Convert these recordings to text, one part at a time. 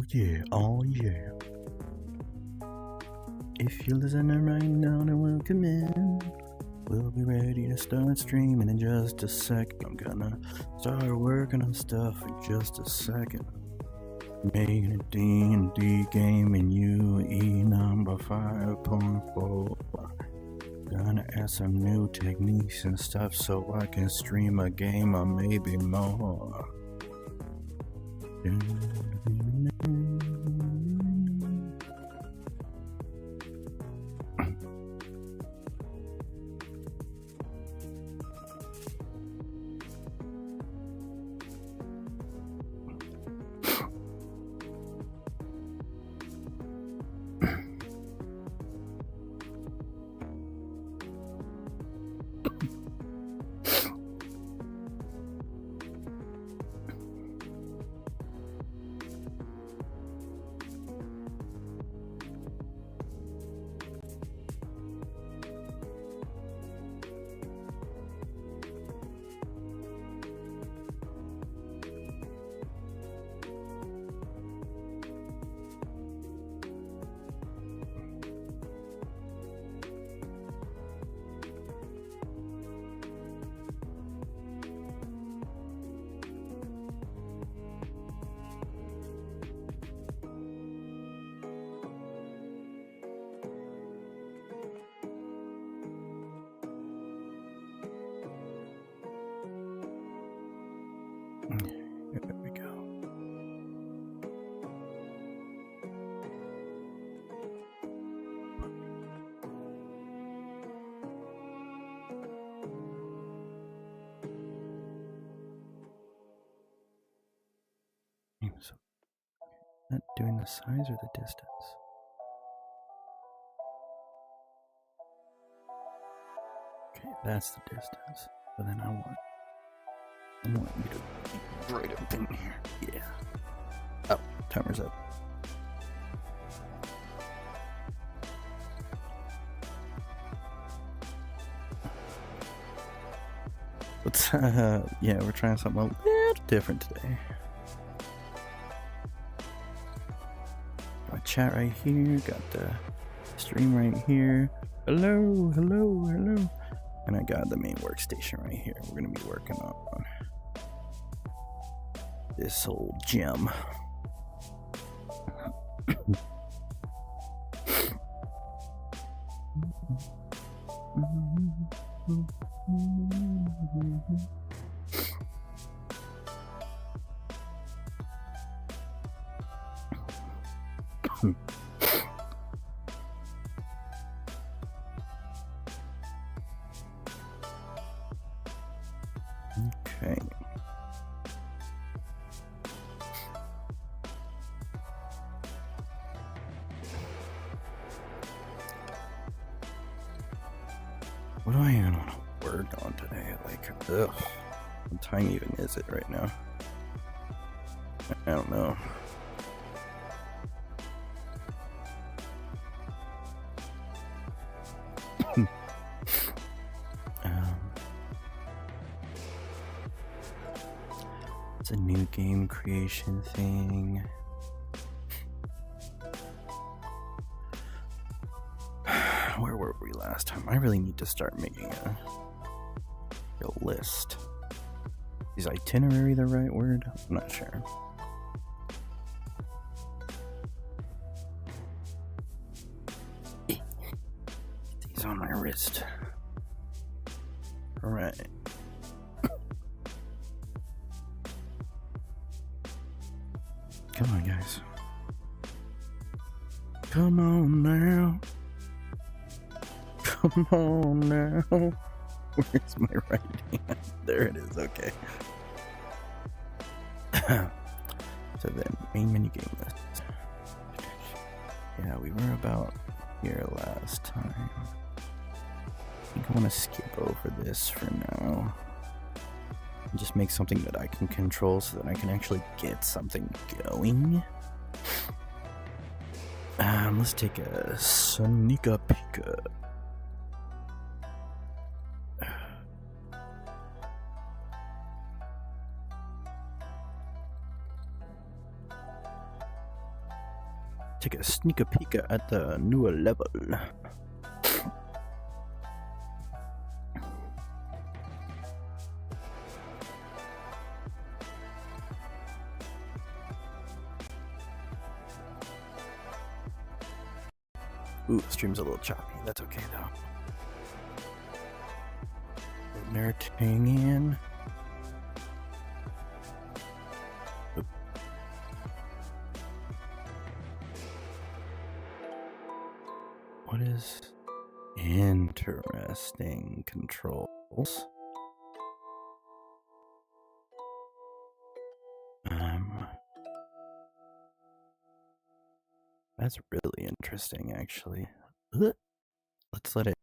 yeah, oh yeah. If you're listening right now, then welcome in. We'll be ready to start streaming in just a second. I'm gonna start working on stuff in just a second. Making a D&D game in UE number 5.4. Gonna add some new techniques and stuff so I can stream a game or maybe more. There we go. So, not doing the size or the distance? Okay, that's the distance. But then I want you to be right up in here. Yeah. Oh, timer's up. Let's, yeah, we're trying something a little different today. Got chat right here, got the stream right here. Hello, hello, hello. And I got the main workstation right here. We're gonna be working on this old gem. Okay. What do I even want to work on today? Like, ugh. What time even is it right now? I don't know. It's a new game creation thing. Where were we last time? I really need to start making a list. Is itinerary the right word? I'm not sure. Get these on my wrist. All right. Come on, guys. Come on now. Come on now. Where's my right hand? There it is, okay. So then, main menu game list. Yeah, we were about here last time. I think I want to skip over this for now. And just make something that I can control so that I can actually get something going. Let's take a Sonika Pika. take a sneak peek at the newer level. Ooh, the stream's a little choppy. That's okay though. Meritangian. What is interesting controls? That's really interesting, actually. Let's let it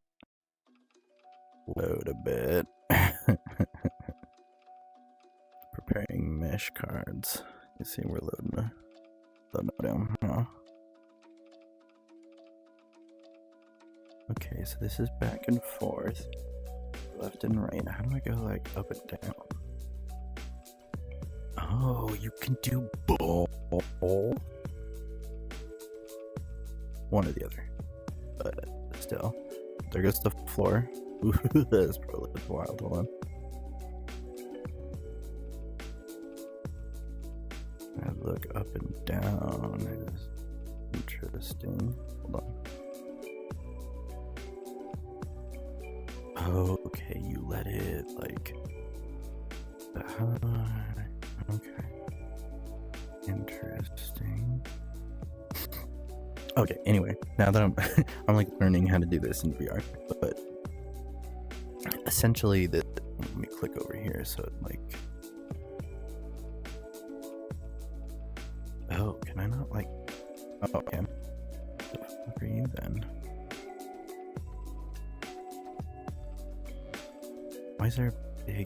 load a bit. Preparing mesh cards. You see, we're loading down. Huh? Okay, so this is back and forth, left and right. How do I go like up and down? Oh, you can do both. One or the other, but still, there goes the floor. Ooh, that's probably wild. Hold on. I look up and down. It is interesting. Hold on. Okay, you let it like. Okay. Interesting. Okay, anyway, now that I'm like learning how to do this in VR, but essentially let me click over here so it like, oh, can I not like, oh, okay, what the fuck are you then? Why is there a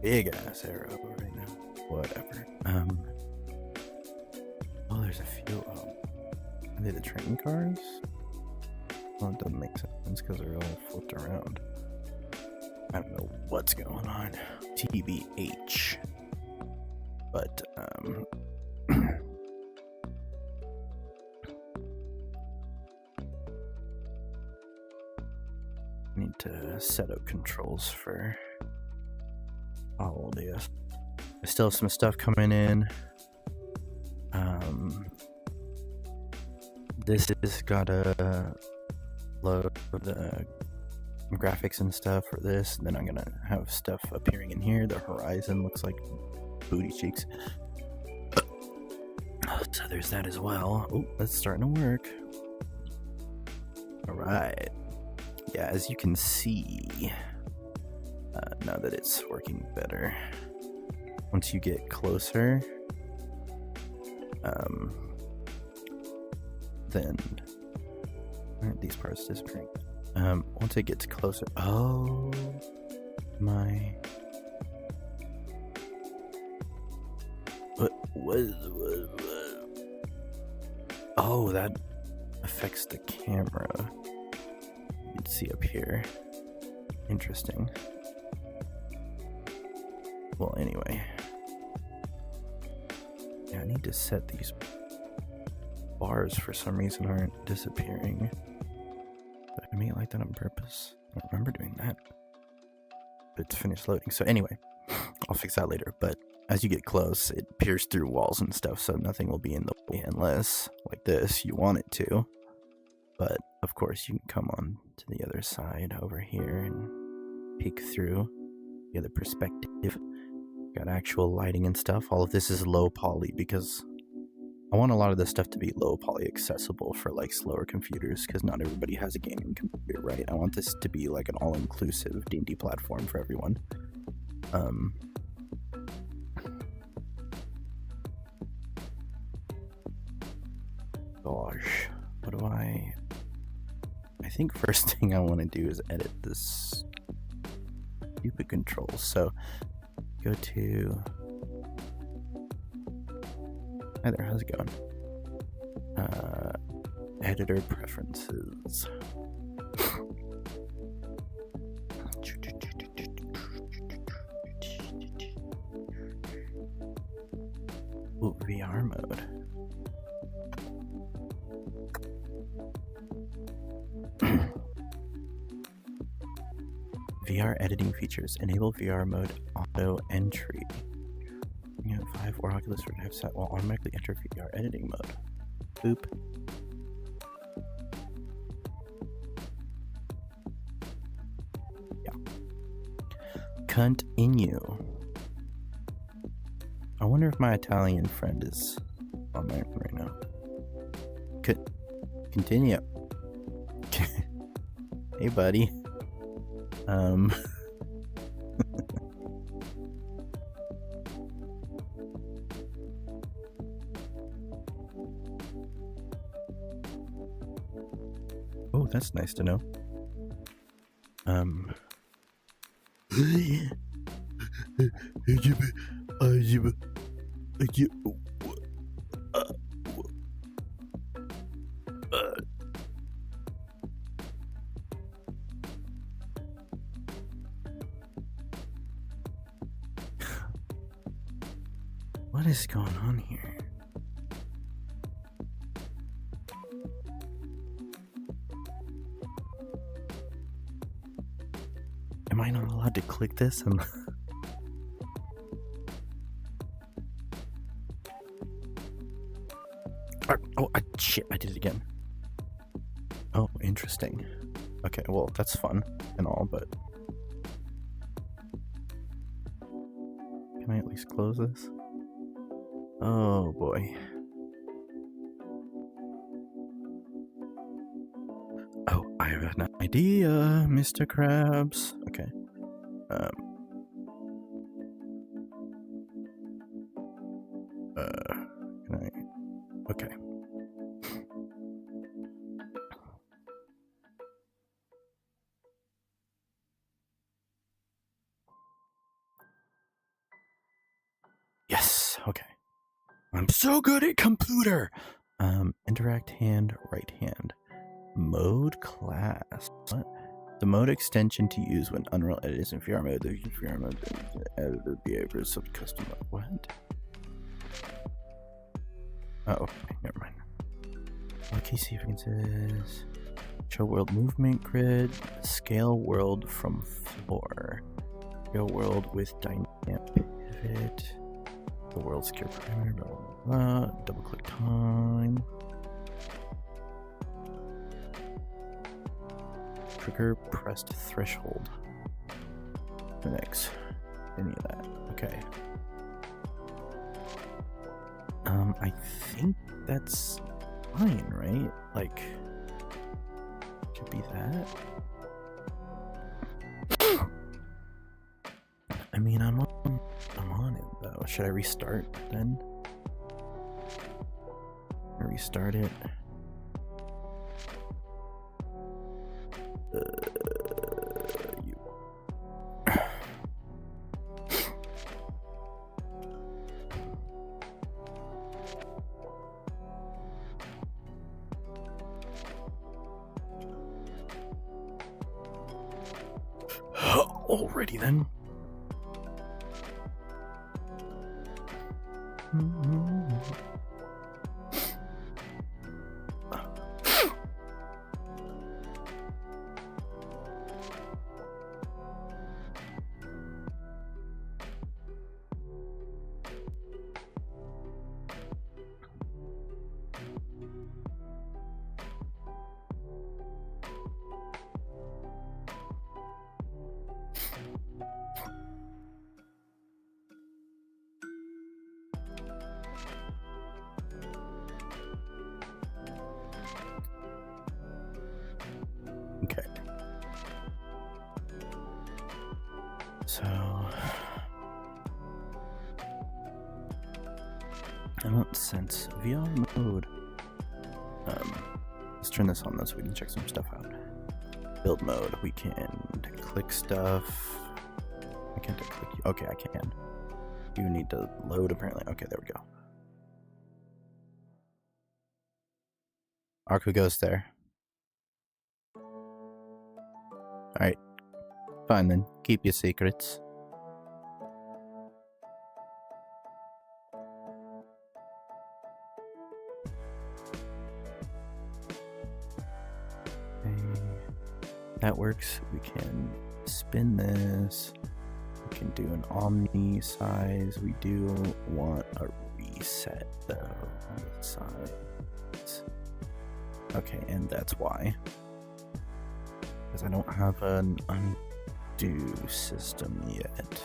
big ass arrow right now? Whatever. Oh, there's a few of them. Are they the train cars? Well, it doesn't make sense because they're all flipped around. I don't know what's going on. TBH. But, need to set up controls for all of this. I still have some stuff coming in. This has gotta load the graphics and stuff for this, and then I'm gonna have stuff appearing in here. The horizon looks like booty cheeks. So there's that as well. Oh, that's starting to work. Alright. Yeah, as you can see, now that it's working better, once you get closer, then aren't these parts disappearing? Once it gets closer, oh my, what? Oh, that affects the camera. You can see up here. Interesting. Well, anyway, yeah, I need to set these bars for some reason aren't disappearing. Did I make it like that on purpose? I don't remember doing that. But it's finished loading. So anyway, I'll fix that later. But as you get close, it peers through walls and stuff, so nothing will be in the way unless, like this, you want it to. But of course, you can come on to the other side over here and peek through the other perspective. Got actual lighting and stuff. All of this is low poly because I want a lot of this stuff to be low poly accessible for like slower computers, because not everybody has a gaming computer, right? I want this to be like an all-inclusive D&D platform for everyone. Gosh, what do I think first thing I want to do is edit this stupid controls. So go to, hi there, how's it going? Editor preferences. Ooh, VR mode. VR editing features. Enable VR mode auto entry. You have 5 or Oculus Rift headset will automatically enter VR editing mode. Boop. Yeah. Continue. I wonder if my Italian friend is on there right now. Continue. Hey, buddy. Oh, that's nice to know. What is going on here? Am I not allowed to click this? Shit, I did it again. Oh, interesting. Okay, well, that's fun and all, but... Can I at least close this? Oh, boy. Oh, I have an idea, Mr. Krabs. Okay. Can I... Okay. Yes, okay. I'm so good at computer! Interact hand, right hand. Mode class. What? The mode extension to use when Unreal Edit is in VR mode. The VR mode editor behavior is custom mode. What? Oh, okay, never mind. Okay, see if we can say this. Show world movement grid. Scale world from floor. Scale world with dynamic pivot. The world secure parameter. Blah, blah, blah. Double click time. Trigger pressed threshold. Next. Any of that. Okay. I think that's fine, right? Like, should be that. I mean, I'm on it though. Should I restart then? Restart it. Already then. Okay. So I don't sense VR mode. Let's turn this on though so we can check some stuff out. Build mode, we can click stuff. I can't click. Okay, I can. You need to load apparently. Okay, there we go. Arco goes there. Alright. Fine then. Keep your secrets. Okay. That works. We can spin this. We can do an omni size. We do want a reset though on the sides. Okay, and that's why. Because I don't have an undo system yet.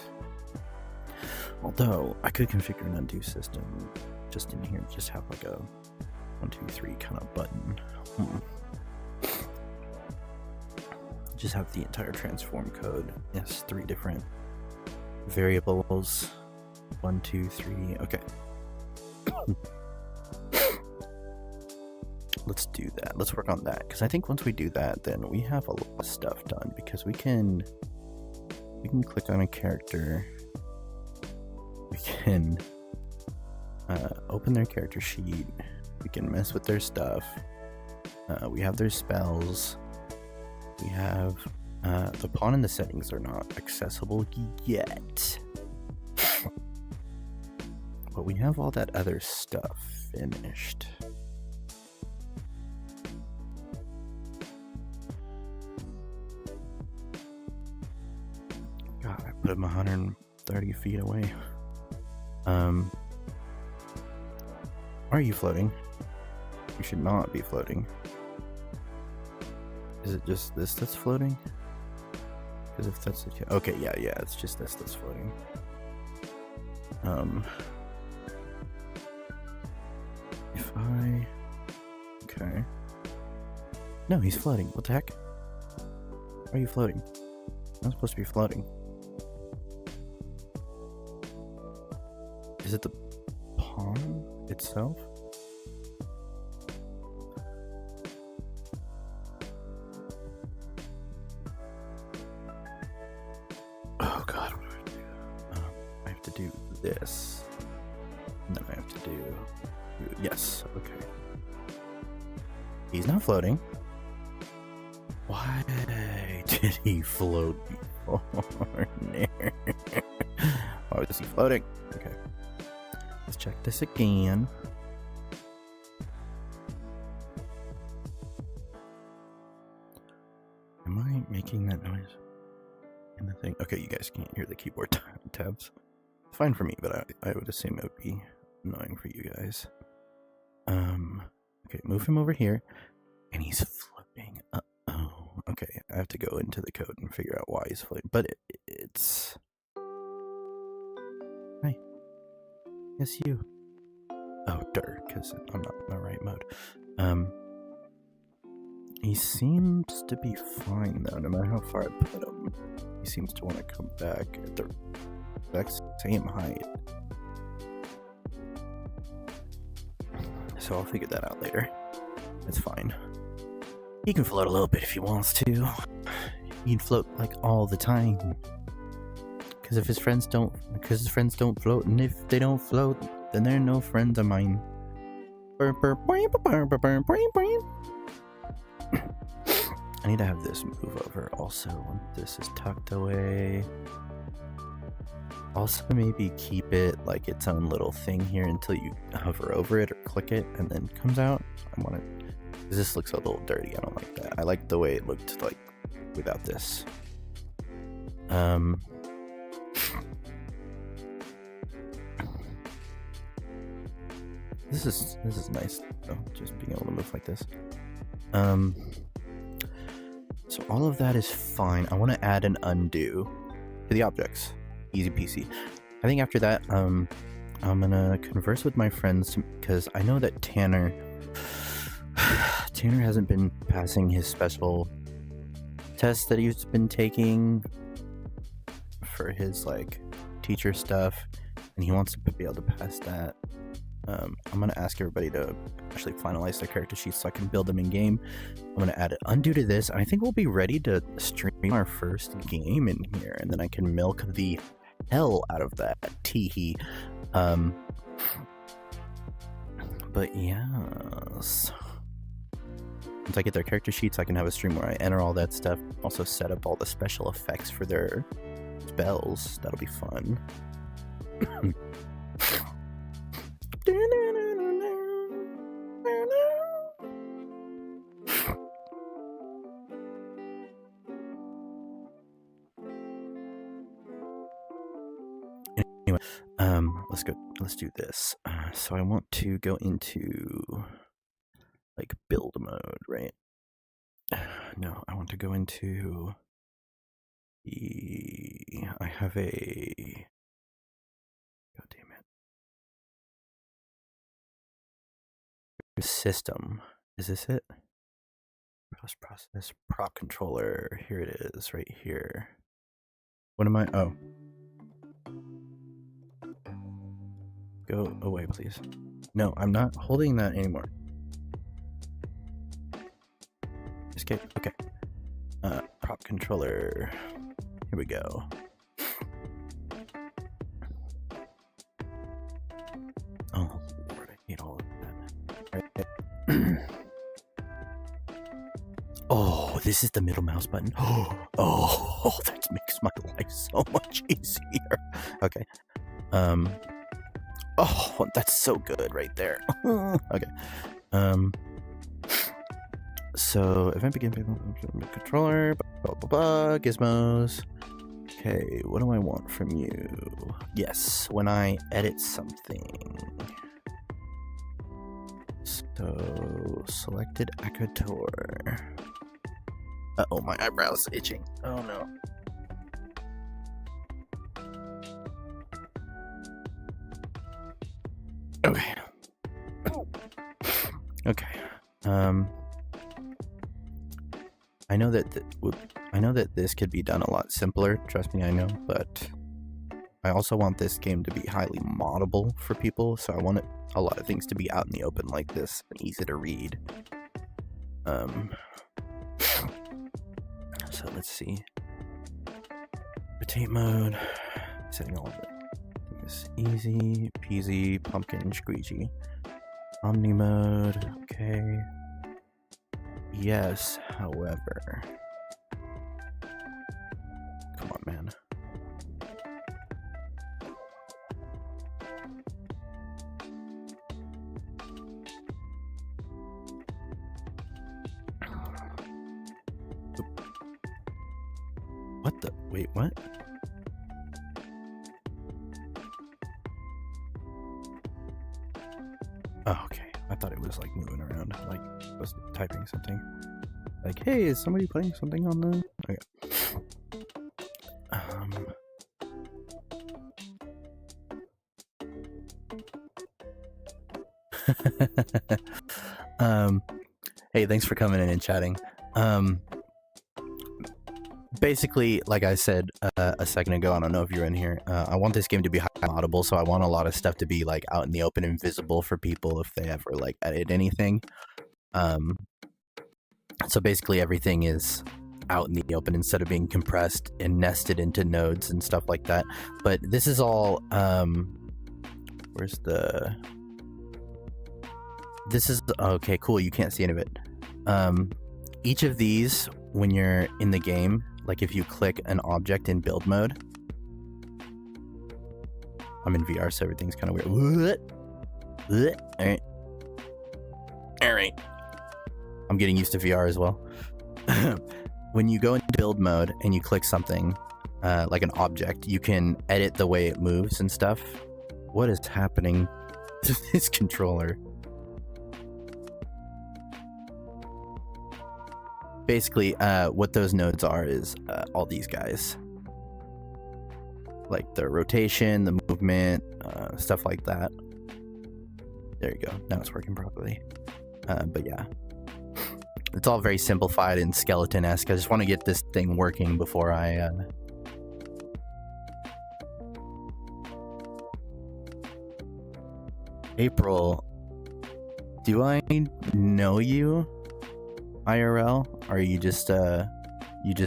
Although I could configure an undo system just in here, just have like a 1, 2, 3 kind of button. Just have the entire transform code. Yes, 3 different variables. 1, 2, 3. Okay. Let's do that. Let's work on that, because I think once we do that, then we have a lot of stuff done, because we can click on a character. We can open their character sheet. We can mess with their stuff. We have their spells. We have the pawn and the settings are not accessible yet. But we have all that other stuff finished. God, I put him 130 feet away. Are you floating? You should not be floating. Is it just this that's floating? Because if that's the okay, yeah, it's just this that's floating. If I okay, no, he's floating. What the heck? Why are you floating? I'm supposed to be floating. Is it the pawn itself? Oh god, what do I do? I have to do this. And then I have to do yes, okay. He's not floating. Why did he float before? Why was he floating? Okay. Let's check this again. Am I making that noise in the thing? Okay, you guys can't hear the keyboard tabs. Fine for me, but I would assume it would be annoying for you guys. Okay, move him over here. And he's flipping. Uh-oh. Okay, I have to go into the code and figure out why he's flipping. But it's... Hi. Yes, you. Oh, dirt, because I'm not in the right mode. He seems to be fine, though, no matter how far I put him. He seems to want to come back at the exact same height. So I'll figure that out later. It's fine. He can float a little bit if he wants to. He can float like all the time. Because his friends don't float, and if they don't float, then they're no friends of mine. I need to have this move over also when this is tucked away. Also, maybe keep it like its own little thing here until you hover over it or click it and then it comes out. I want it, because this looks a little dirty. I don't like that. I like the way it looked like without this. This is nice though, just being able to move like this. So all of that is fine. I want to add an undo to the objects. Easy peasy. I think after that, I'm gonna converse with my friends because I know that Tanner hasn't been passing his special tests that he's been taking for his like teacher stuff, and he wants to be able to pass that. I'm gonna ask everybody to actually finalize their character sheets so I can build them in game. I'm gonna add an undo to this, and I think we'll be ready to stream our first game in here, and then I can milk the hell out of that. Teehee. But yes. Once I get their character sheets, I can have a stream where I enter all that stuff. Also set up all the special effects for their spells. That'll be fun. Anyway, let's do this. So I want to go into like build mode, right? No, I want to go into I have a, god damn it. System. Is this it? Post process prop controller. Here it is, right here. What am I? Oh. Go away, please. No, I'm not holding that anymore. Escape. Okay. Prop controller. Here we go. Oh Lord, I hate all of that. Right. Oh, this is the middle mouse button. Oh, that makes my life so much easier. Okay. Oh, that's so good right there. Okay. So event begin controller, blah blah blah, gizmos. Okay, what do I want from you? Yes, when I edit something. So selected actor. Uh-oh, my eyebrow's itching. Oh no. Okay. Okay. I know that this could be done a lot simpler. Trust me, I know. But I also want this game to be highly moddable for people. So I want a lot of things to be out in the open like this and easy to read. So let's see. Rotate mode. Setting all of it. Easy peasy pumpkin squeegee. Omni mode. Okay. Yes, however. Come on, man. What the? Wait, what? Oh, okay. I thought it was like moving around, like I was typing something. Like, hey, is somebody playing something on the? Okay. Hey, thanks for coming in and chatting. Basically, like I said a second ago, I don't know if you're in here, I want this game to be highly audible, so I want a lot of stuff to be like out in the open and visible for people if they ever like edit anything. So basically everything is out in the open instead of being compressed and nested into nodes and stuff like that. But this is all, where's the... This is, okay, cool, you can't see any of it. Each of these, when you're in the game, like if you click an object in build mode, I'm in VR, so everything's kind of weird. Alright. Alright. I'm getting used to VR as well. When you go into build mode and you click something, like an object, you can edit the way it moves and stuff. What is happening to this controller? Basically, what those nodes are is all these guys. Like the rotation, the movement, stuff like that. There you go. Now it's working properly. But yeah. It's all very simplified and skeleton-esque. I just want to get this thing working before I... April, do I know you? IRL? Or are you just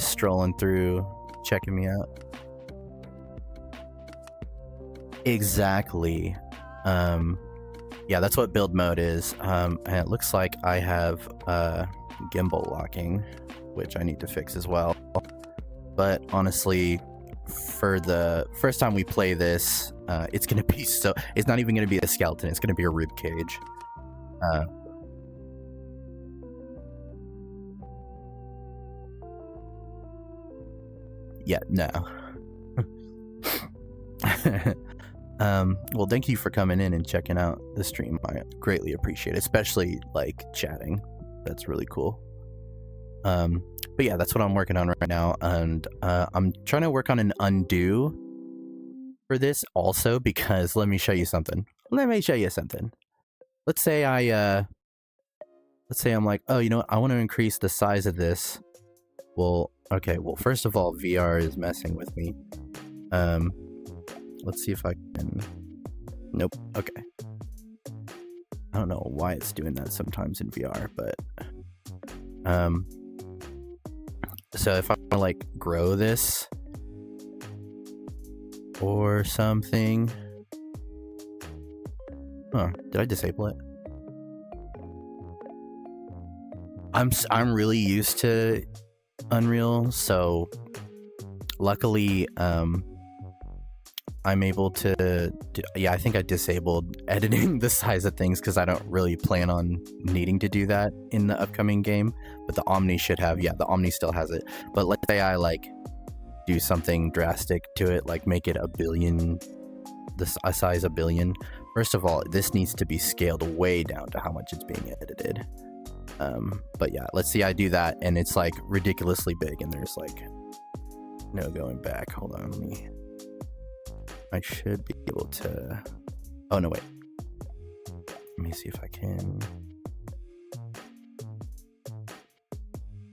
strolling through, checking me out? Exactly. Yeah, that's what build mode is. And it looks like I have gimbal locking, which I need to fix as well. But honestly, for the first time we play this, it's gonna be so. It's not even gonna be a skeleton. It's gonna be a rib cage. Yeah, no. Well, thank you for coming in and checking out the stream. I greatly appreciate it, especially like chatting. That's really cool. But yeah, that's what I'm working on right now, and I'm trying to work on an undo for this also, because let me show you something. Let's say I'm like, oh, you know what? I want to increase the size of this. Well, okay. Well, first of all, VR is messing with me. Let's see if I can. Nope. Okay. I don't know why it's doing that sometimes in VR, but so if I want to like grow this or something. Huh, did I disable it? I'm really used to Unreal, so luckily I'm able to I think I disabled editing the size of things because I don't really plan on needing to do that in the upcoming game, but the Omni should have. Yeah, the Omni still has it, but let's say I like do something drastic to it, like make it a billion, a size 1 billion. First of all, this needs to be scaled way down to how much it's being edited. But yeah, let's see, I do that and it's like ridiculously big and there's like no going back. Hold on, I should be able to, oh no, wait. Let me see if I can.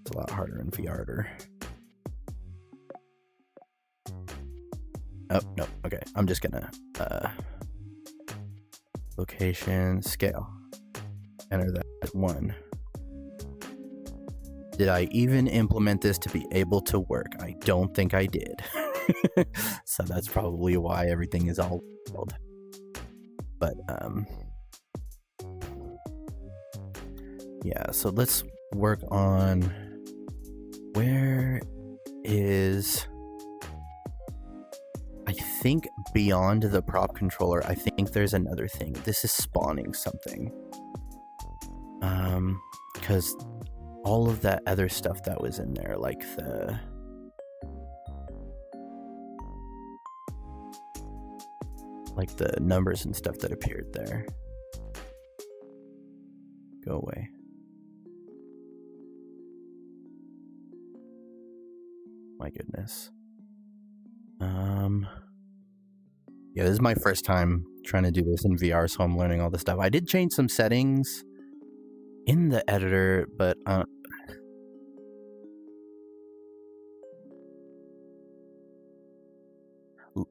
It's a lot harder in VR. Oh, no, okay. I'm just gonna, location, scale. Enter that at 1. Did I even implement this to be able to work? I don't think I did. So that's probably why everything is all wild. But, yeah, so let's work on where is, I think beyond the prop controller, I think there's another thing. This is spawning something. Because all of that other stuff that was in there, like the numbers and stuff that appeared there. Go away. My goodness. Yeah, this is my first time trying to do this in VR, so I'm learning all this stuff. I did change some settings in the editor, but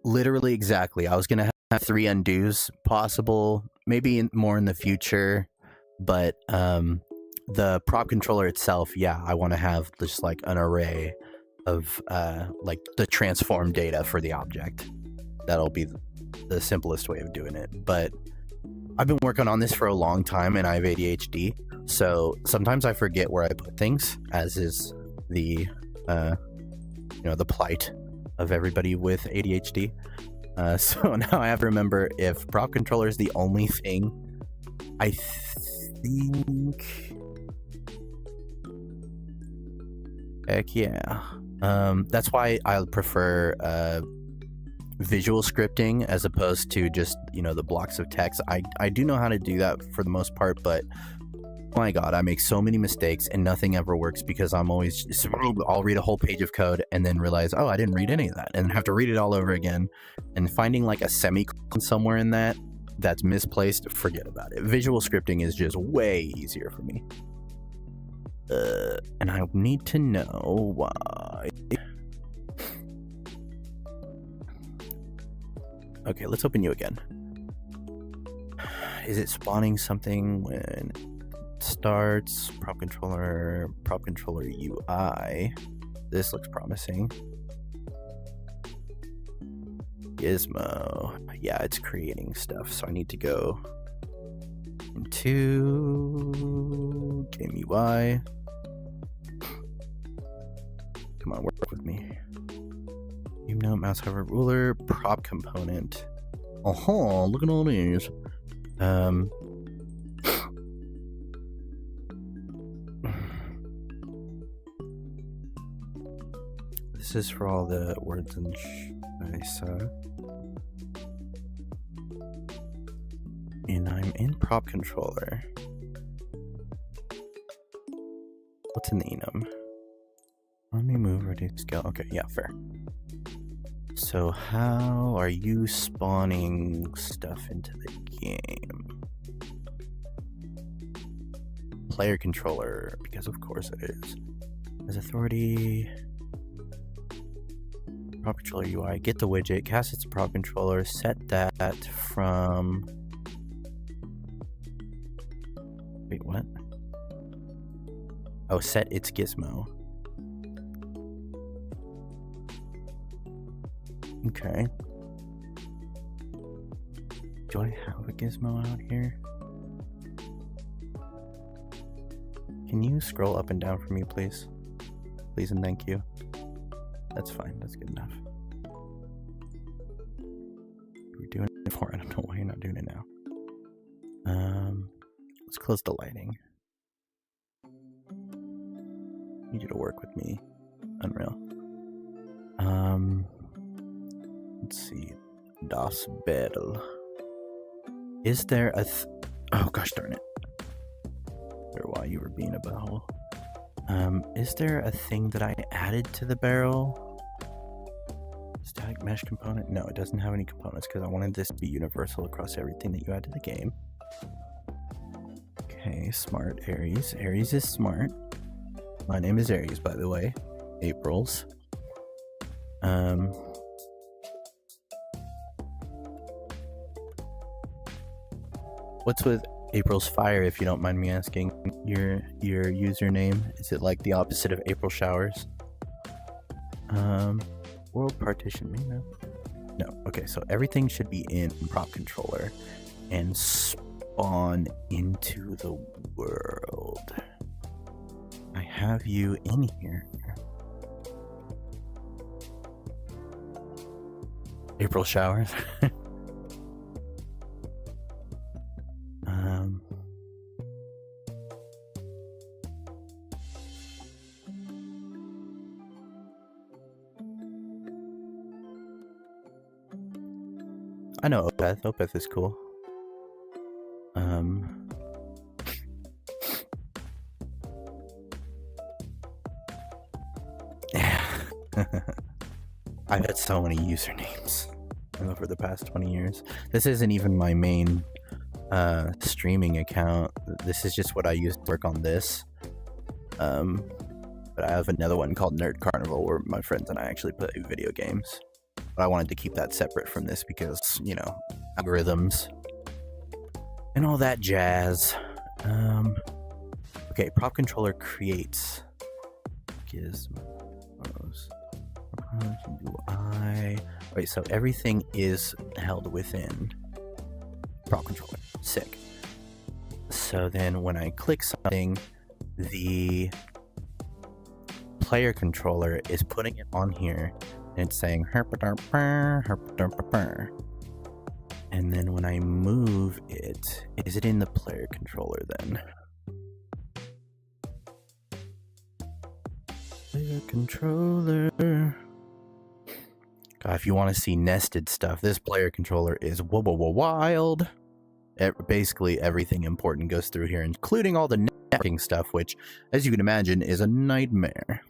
literally exactly. I was gonna have 3 undos possible, maybe more in the future, but the prop controller itself, yeah, I want to have just like an array of like the transform data for the object. That'll be the simplest way of doing it. But I've been working on this for a long time and I have ADHD, so sometimes I forget where I put things, as is the the plight of everybody with ADHD. So now I have to remember if prop controller is the only thing. I think, heck yeah. That's why I prefer visual scripting as opposed to just, the blocks of text. I do know how to do that for the most part, but my god, I make so many mistakes and nothing ever works because I'll read a whole page of code and then realize, oh, I didn't read any of that, and have to read it all over again. And finding like a semicolon somewhere in that's misplaced, forget about it. Visual scripting is just way easier for me. And I need to know why. Okay, let's open you again. Is it spawning something when it starts? Prop controller UI. This looks promising. Gizmo. Yeah, it's creating stuff, so I need to go into game UI. Come on, work with me. Mouse hover ruler, prop component. Oh, look at all these. This is for all the words and I saw. And I'm in prop controller. What's in the enum? Let me move, reduce scale. Okay, yeah, fair. So how are you spawning stuff into the game? Player controller, because of course it is. As authority, prop controller UI, get the widget, cast its prop controller, set that from... Wait, what? Oh, set its gizmo. Okay. Do I have a gizmo out here? Can you scroll up and down for me, please? Please and thank you. That's fine. That's good enough. We're doing it before. I don't know why you're not doing it now. Let's close the lighting. Need you to work with me. Unreal. Let's see. Das Battle. Is there a oh gosh darn it. Or why you were being a butthole. Is there a thing that I added to the barrel? Static mesh component? No, it doesn't have any components because I wanted this to be universal across everything that you add to the game. Okay, smart Aries. Aries is smart. My name is Aries, by the way. April's. What's with April's Fire, if you don't mind me asking? Your username, is it like the opposite of April Showers? World partition, no. Okay, so everything should be in prop controller and spawn into the world. I have you in here. April Showers. I know Opeth. Opeth is cool. Yeah. I've had so many usernames over the past 20 years. This isn't even my main streaming account. This is just what I use to work on this. But I have another one called Nerd Carnival where my friends and I actually play video games. But I wanted to keep that separate from this because, you know, algorithms and all that jazz. Okay, prop controller creates gizmos. UI. Wait, so everything is held within prop controller. Sick. So then when I click something, the player controller is putting it on here. And it's saying and then when I move it, is it in the player controller then? Player controller. God, if you want to see nested stuff, this player controller is wild. Basically everything important goes through here, including all the networking stuff, which, as you can imagine, is a nightmare.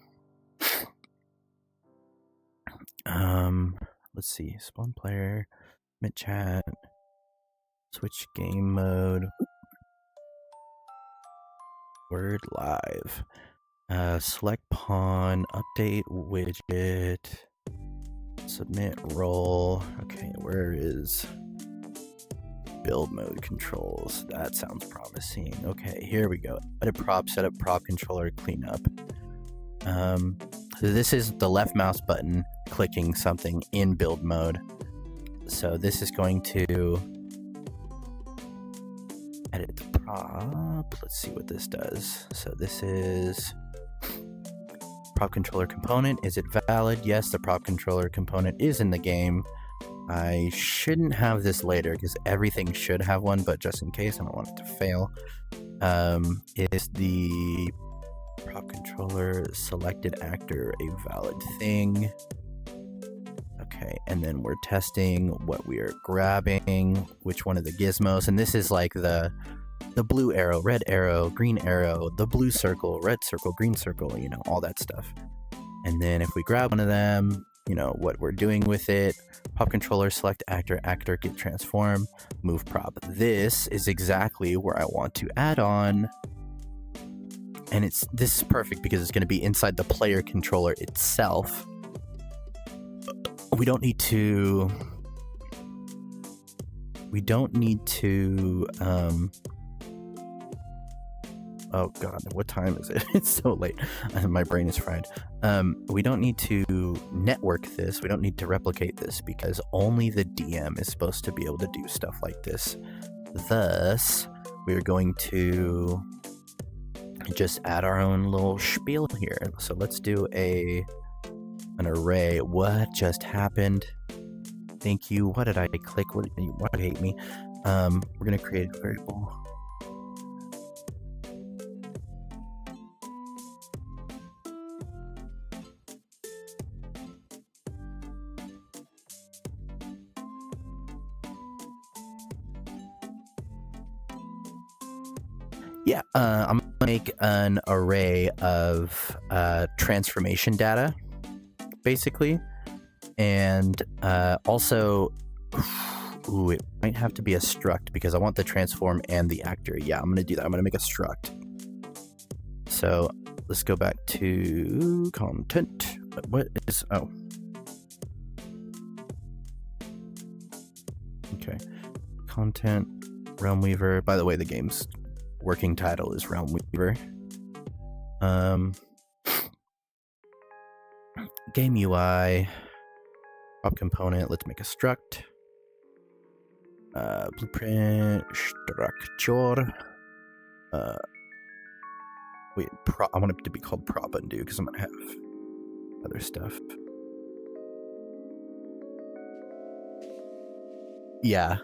Let's see, spawn player, mid chat, switch game mode, word live, select pawn, update widget, submit role. Okay, where is build mode controls? That sounds promising. Okay, here we go. Edit prop, set up prop controller, clean up. So this is the left mouse button clicking something in build mode. So this is going to edit the prop. Let's see what this does. So this is prop controller component. Is it valid? Yes, the prop controller component is in the game. I shouldn't have this later because everything should have one, but just in case, I don't want it to fail. Is the prop controller selected actor a valid thing? A Okay, and then we're testing what we are grabbing, which one of the gizmos, and this is like the blue arrow, red arrow, green arrow, the blue circle, red circle, green circle, you know, all that stuff. And then if we grab one of them, you know, what we're doing with it, pop controller, select actor, actor, get transform, move prop. This is exactly where I want to add on. And this is perfect because it's going to be inside the player controller itself. We don't need to oh god, what time is it? It's so late. My brain is fried. We don't need to network this. We don't need to replicate this because only the DM is supposed to be able to do stuff like this. Thus, we're going to just add our own little spiel here. So let's do an array. What just happened? Thank you. What did I click? Why do you hate me? We're gonna create a variable. Yeah, I'm gonna make an array of transformation data, basically, and also, ooh, it might have to be a struct because I want the transform and the actor. Yeah, I'm gonna do that. I'm gonna make a struct. So let's go back to content. What is okay, content Realm Weaver. By the way, the game's working title is Realm Weaver. Game UI, prop component. Let's make a struct. Blueprint structure. Wait, I want it to be called prop undo because I'm gonna have other stuff. Yeah.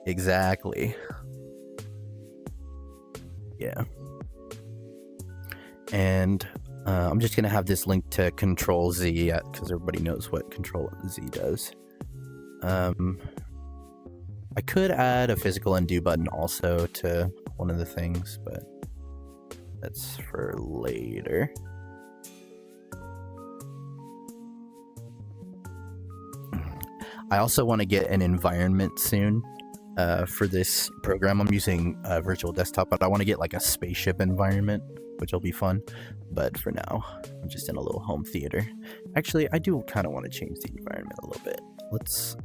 Exactly. Yeah. And I'm just gonna have this linked to Control Z because everybody knows what Control Z does. I could add a physical undo button also to one of the things, but that's for later. I also want to get an environment soon. For this program, I'm using virtual desktop, but I want to get like a spaceship environment, which will be fun. But for now, I'm just in a little home theater. Actually, I do kind of want to change the environment a little bit. Let's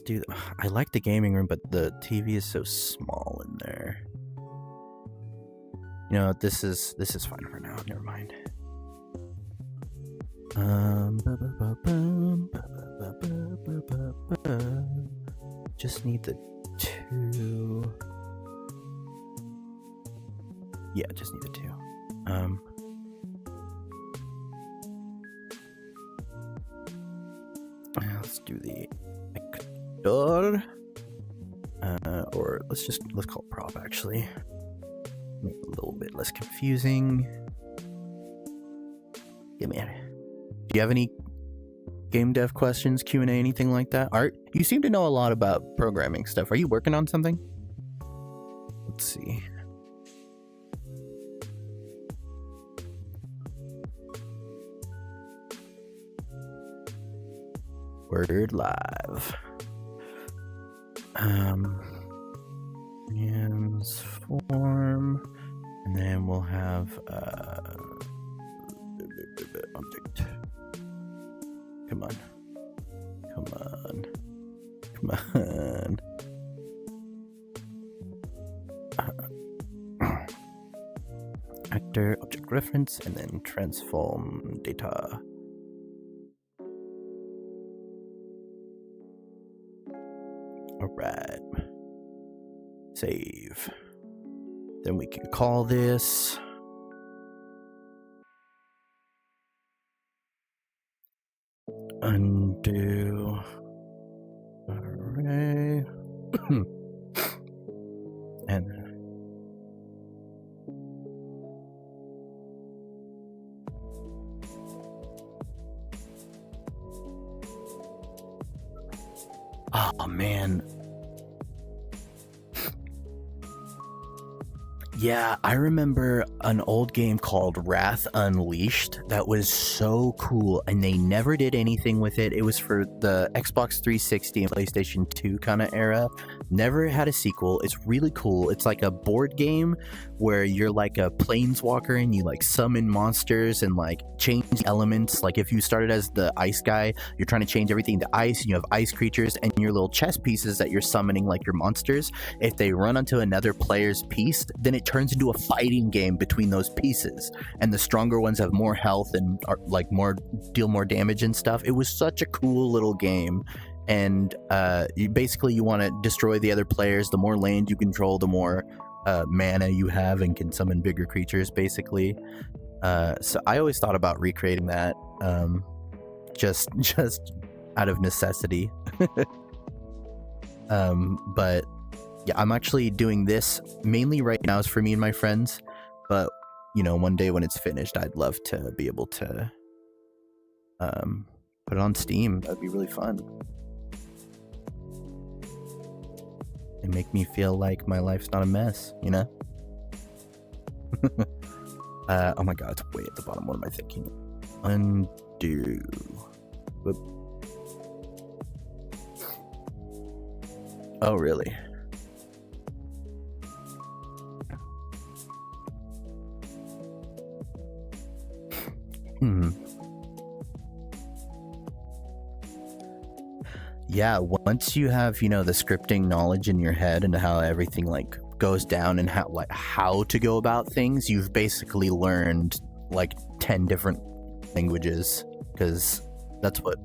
do. I like the gaming room, but the TV is so small in there. You know, this is fine for now. Never mind. Just need the 2. Yeah, just need the 2. Let's do the actor. Or let's call it prop actually. Make it a little bit less confusing. Yeah, man. Do you have any game dev questions, Q&A, anything like that? Art, you seem to know a lot about programming stuff. Are you working on something? Let's see. Word live. Transform, and then we'll have object. Come on. Actor, object reference, and then transform data. Alright. Save. Then we can call this undo array. And Oh man. Yeah, I remember an old game called Wrath Unleashed that was so cool, and they never did anything with it. It was for the Xbox 360 and PlayStation 2 kind of era. Never had a sequel. It's really cool. It's like a board game where you're like a planeswalker and you like summon monsters and like change elements. Like if you started as the ice guy, you're trying to change everything to ice, and you have ice creatures and your little chess pieces that you're summoning like your monsters. If they run onto another player's piece, then it turns into a fighting game between those pieces, and the stronger ones have more health and are like deal more damage and stuff. It was such a cool little game. And you want to destroy the other players. The more land you control, the more mana you have and can summon bigger creatures, basically. So I always thought about recreating that, just out of necessity. But yeah, I'm actually doing this mainly right now is for me and my friends. But one day when it's finished, I'd love to be able to put it on Steam. That'd be really fun. And make me feel like my life's not a mess, oh my god, it's way at the bottom. What am I thinking? Undo. Whoop. Oh, really? Yeah, once you have, the scripting knowledge in your head and how everything like goes down and how to go about things, you've basically learned like 10 different languages, because that's what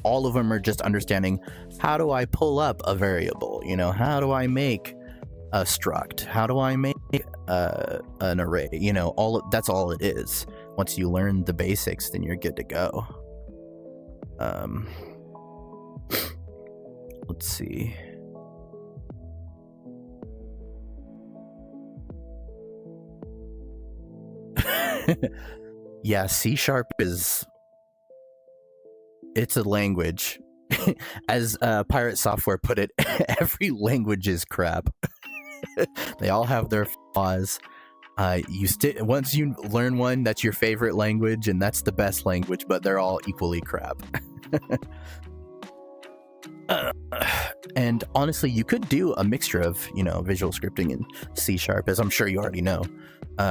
all of them are, just understanding how do I pull up a variable, how do I make a struct, how do I make an array, that's all it is. Once you learn the basics, then you're good to go. Let's see. Yeah, C# it's a language. As Pirate Software put it, every language is crap. They all have their flaws. Once you learn one, that's your favorite language, and that's the best language, but they're all equally crap. And honestly, you could do a mixture of, visual scripting in C#, as I'm sure you already know,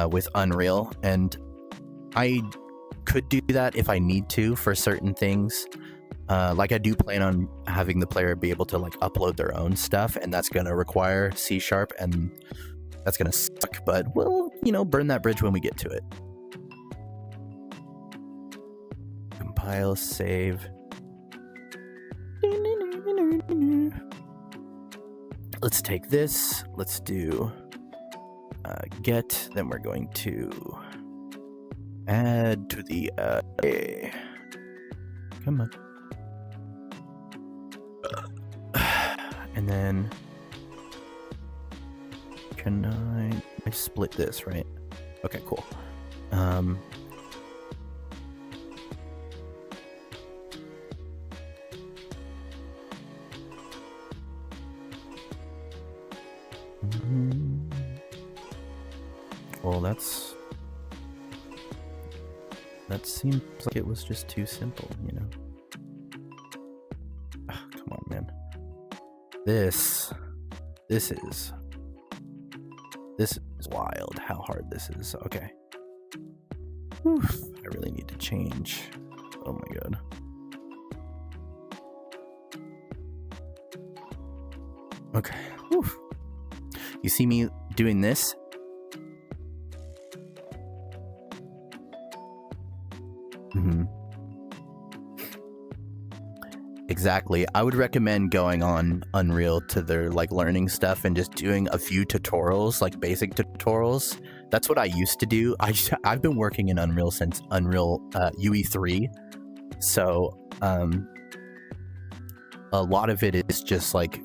with Unreal. And I could do that if I need to for certain things. Like I do plan on having the player be able to like upload their own stuff, and that's going to require C#, and that's going to suck, but we'll, burn that bridge when we get to it. Compile, save. Let's take this. Let's do get. Then we're going to add to the A. Come on. And then can I split this, right? Okay, cool. Well, that seems like it was just too simple, Oh, come on, man. This is wild how hard this is. Okay. Whew, I really need to change. Oh my god. Okay. Whew. You see me doing this? Exactly. I would recommend going on Unreal to their like learning stuff and just doing a few tutorials, like basic tutorials. That's what I used to do. I've been working in Unreal since Unreal UE3. So a lot of it is just like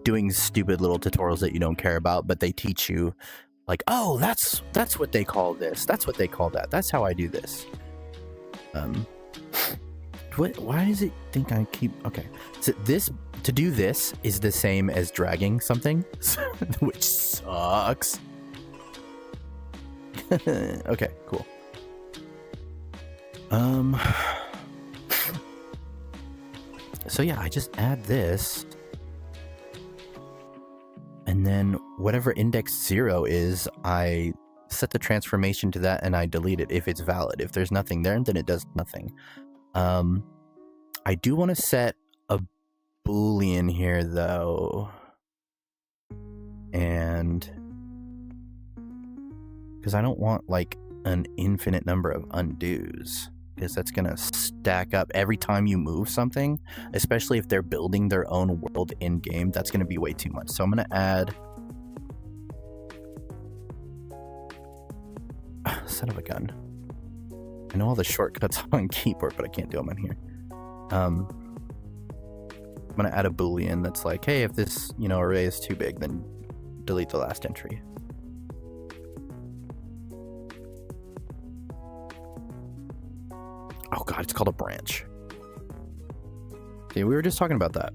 doing stupid little tutorials that you don't care about, but they teach you like, oh, that's what they call this. That's what they call that. That's how I do this. Why does it think I keep... Okay, so this, to do this is the same as dragging something, which sucks. Okay, cool. So yeah, I just add this, and then whatever index 0 is, I set the transformation to that and I delete it if it's valid. If there's nothing there, then it does nothing. I do want to set a Boolean here though, and because I don't want like an infinite number of undos, because that's gonna stack up every time you move something, especially if they're building their own world in game. That's gonna be way too much. So I'm gonna add son of a gun. I know all the shortcuts on keyboard, but I can't do them on here. I'm gonna add a Boolean that's like, hey, if this, you know, array is too big, then delete the last entry. Oh god, it's called a branch. See, we were just talking about that.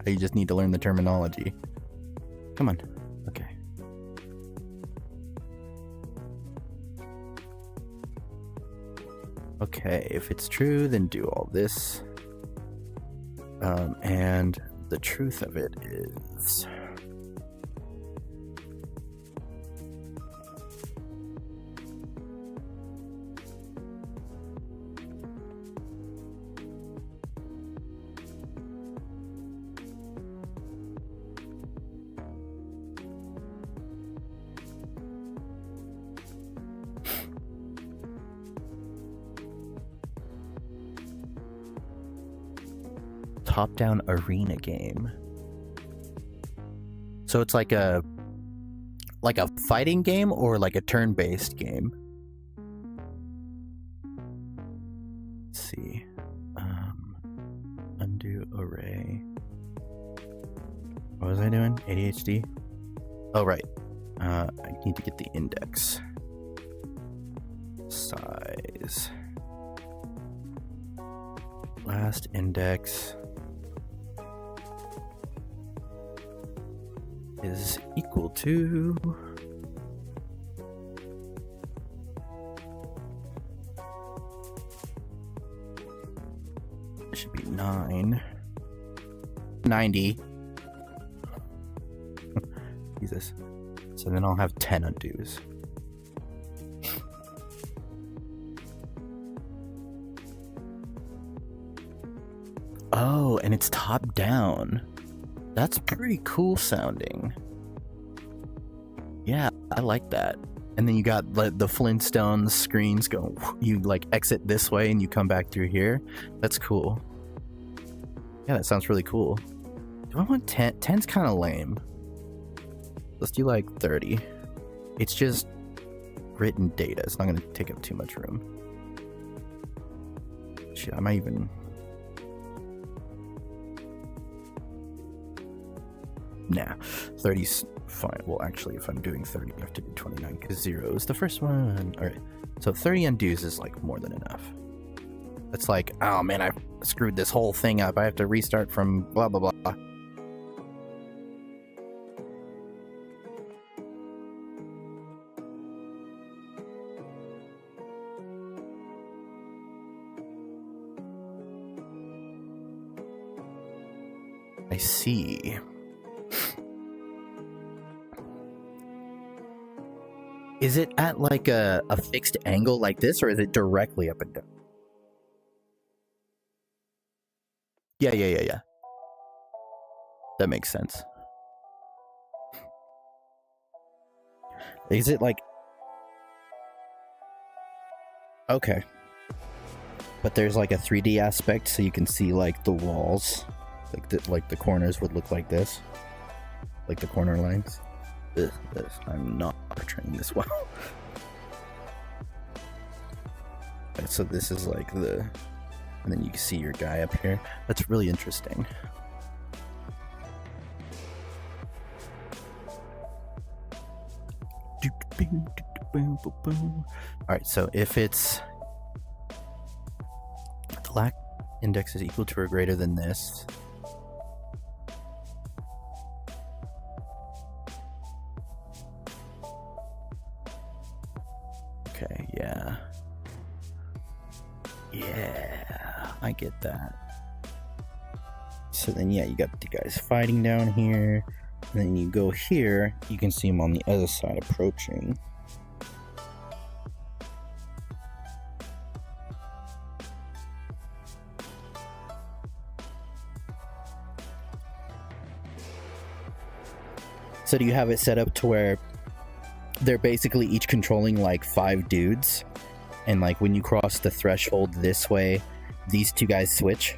You just need to learn the terminology. Come on. Okay. Okay, if it's true, then do all this. And the truth of it is... top-down arena game. So it's like a fighting game or like a turn-based game. Let's see. Undo array. What was I doing? ADHD? Oh, right. I need to get the index. Size. Last index is equal to it should be 90. Jesus. So then I'll have 10 undos. Oh, and it's top down. That's pretty cool sounding. Yeah, I like that. And then you got the Flintstones screens going. You like exit this way and you come back through here. That's cool. Yeah, that sounds really cool. Do I want 10? 10's kind of lame. Let's do like 30. It's just written data. It's not going to take up too much room. Shit, I might even... Nah, 30's fine. Well, actually, if I'm doing 30, I have to do 29 because 0 is the first one. Alright, so 30 undos is like more than enough. It's like, oh man, I screwed this whole thing up. I have to restart from blah blah blah. I see. Is it at like a fixed angle like this, or is it directly up and down? Yeah. That makes sense. Is it like... Okay. But there's like a 3D aspect, so you can see like the walls. Like the corners would look like this. Like the corner lines. I'm not portraying this well. So this is like the... And then you can see your guy up here. That's really interesting. Alright, so if it's... The black index is equal to or greater than this. Okay, yeah. Yeah, I get that. So then, yeah, you got the guys fighting down here. And then you go here, you can see them on the other side approaching. So do you have it set up to where they're basically each controlling like 5 dudes? And like when you cross the threshold this way, these 2 guys switch?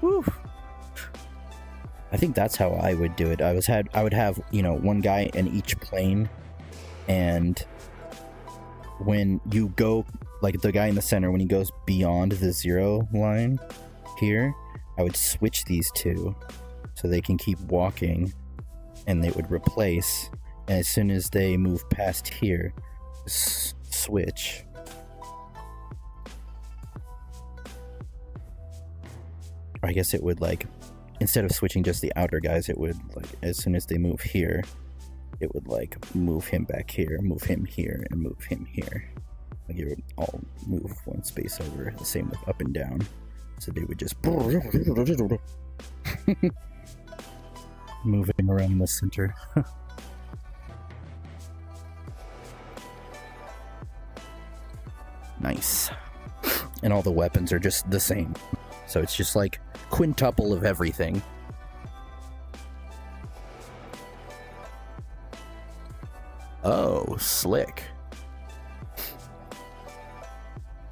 Woo. I think that's how I would do it. I would have, you know, 1 guy in each plane, and when you go, like the guy in the center, when he goes beyond the 0 line here, I would switch these 2 so they can keep walking, and they would replace, and as soon as they move past here, switch. I guess it would, like, instead of switching just the outer guys, it would, like, as soon as they move here, it would, like, move him back here, move him here, and move him here. Like, it would all move 1 space over, the same with up and down. So they would just move him around the center. Nice. And all the weapons are just the same. So it's just like quintuple of everything. Oh, slick.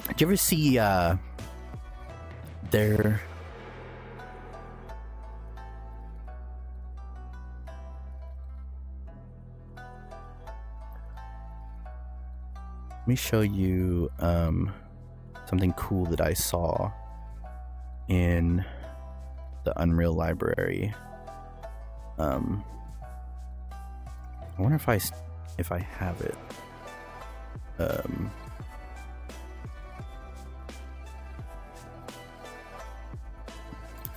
Did you ever see their... Let me show you something cool that I saw in the Unreal library. I wonder if I have it. I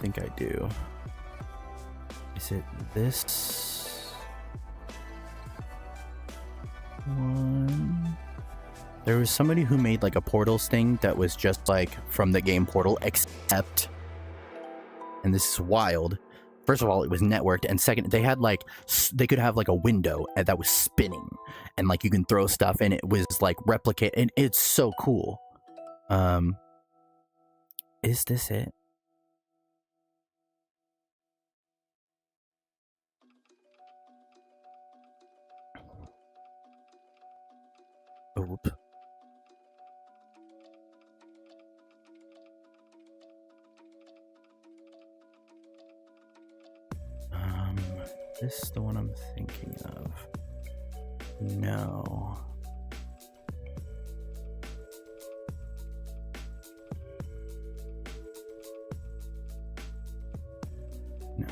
think I do. Is it this one? There was somebody who made like a Portals thing that was just like from the game Portal, except, and this is wild, first of all, it was networked, and second, they had like, they could have like a window that was spinning, and like you can throw stuff, and it was like replicate, and it's so cool. Is this it? Oop. This is the one I'm thinking of. No. No.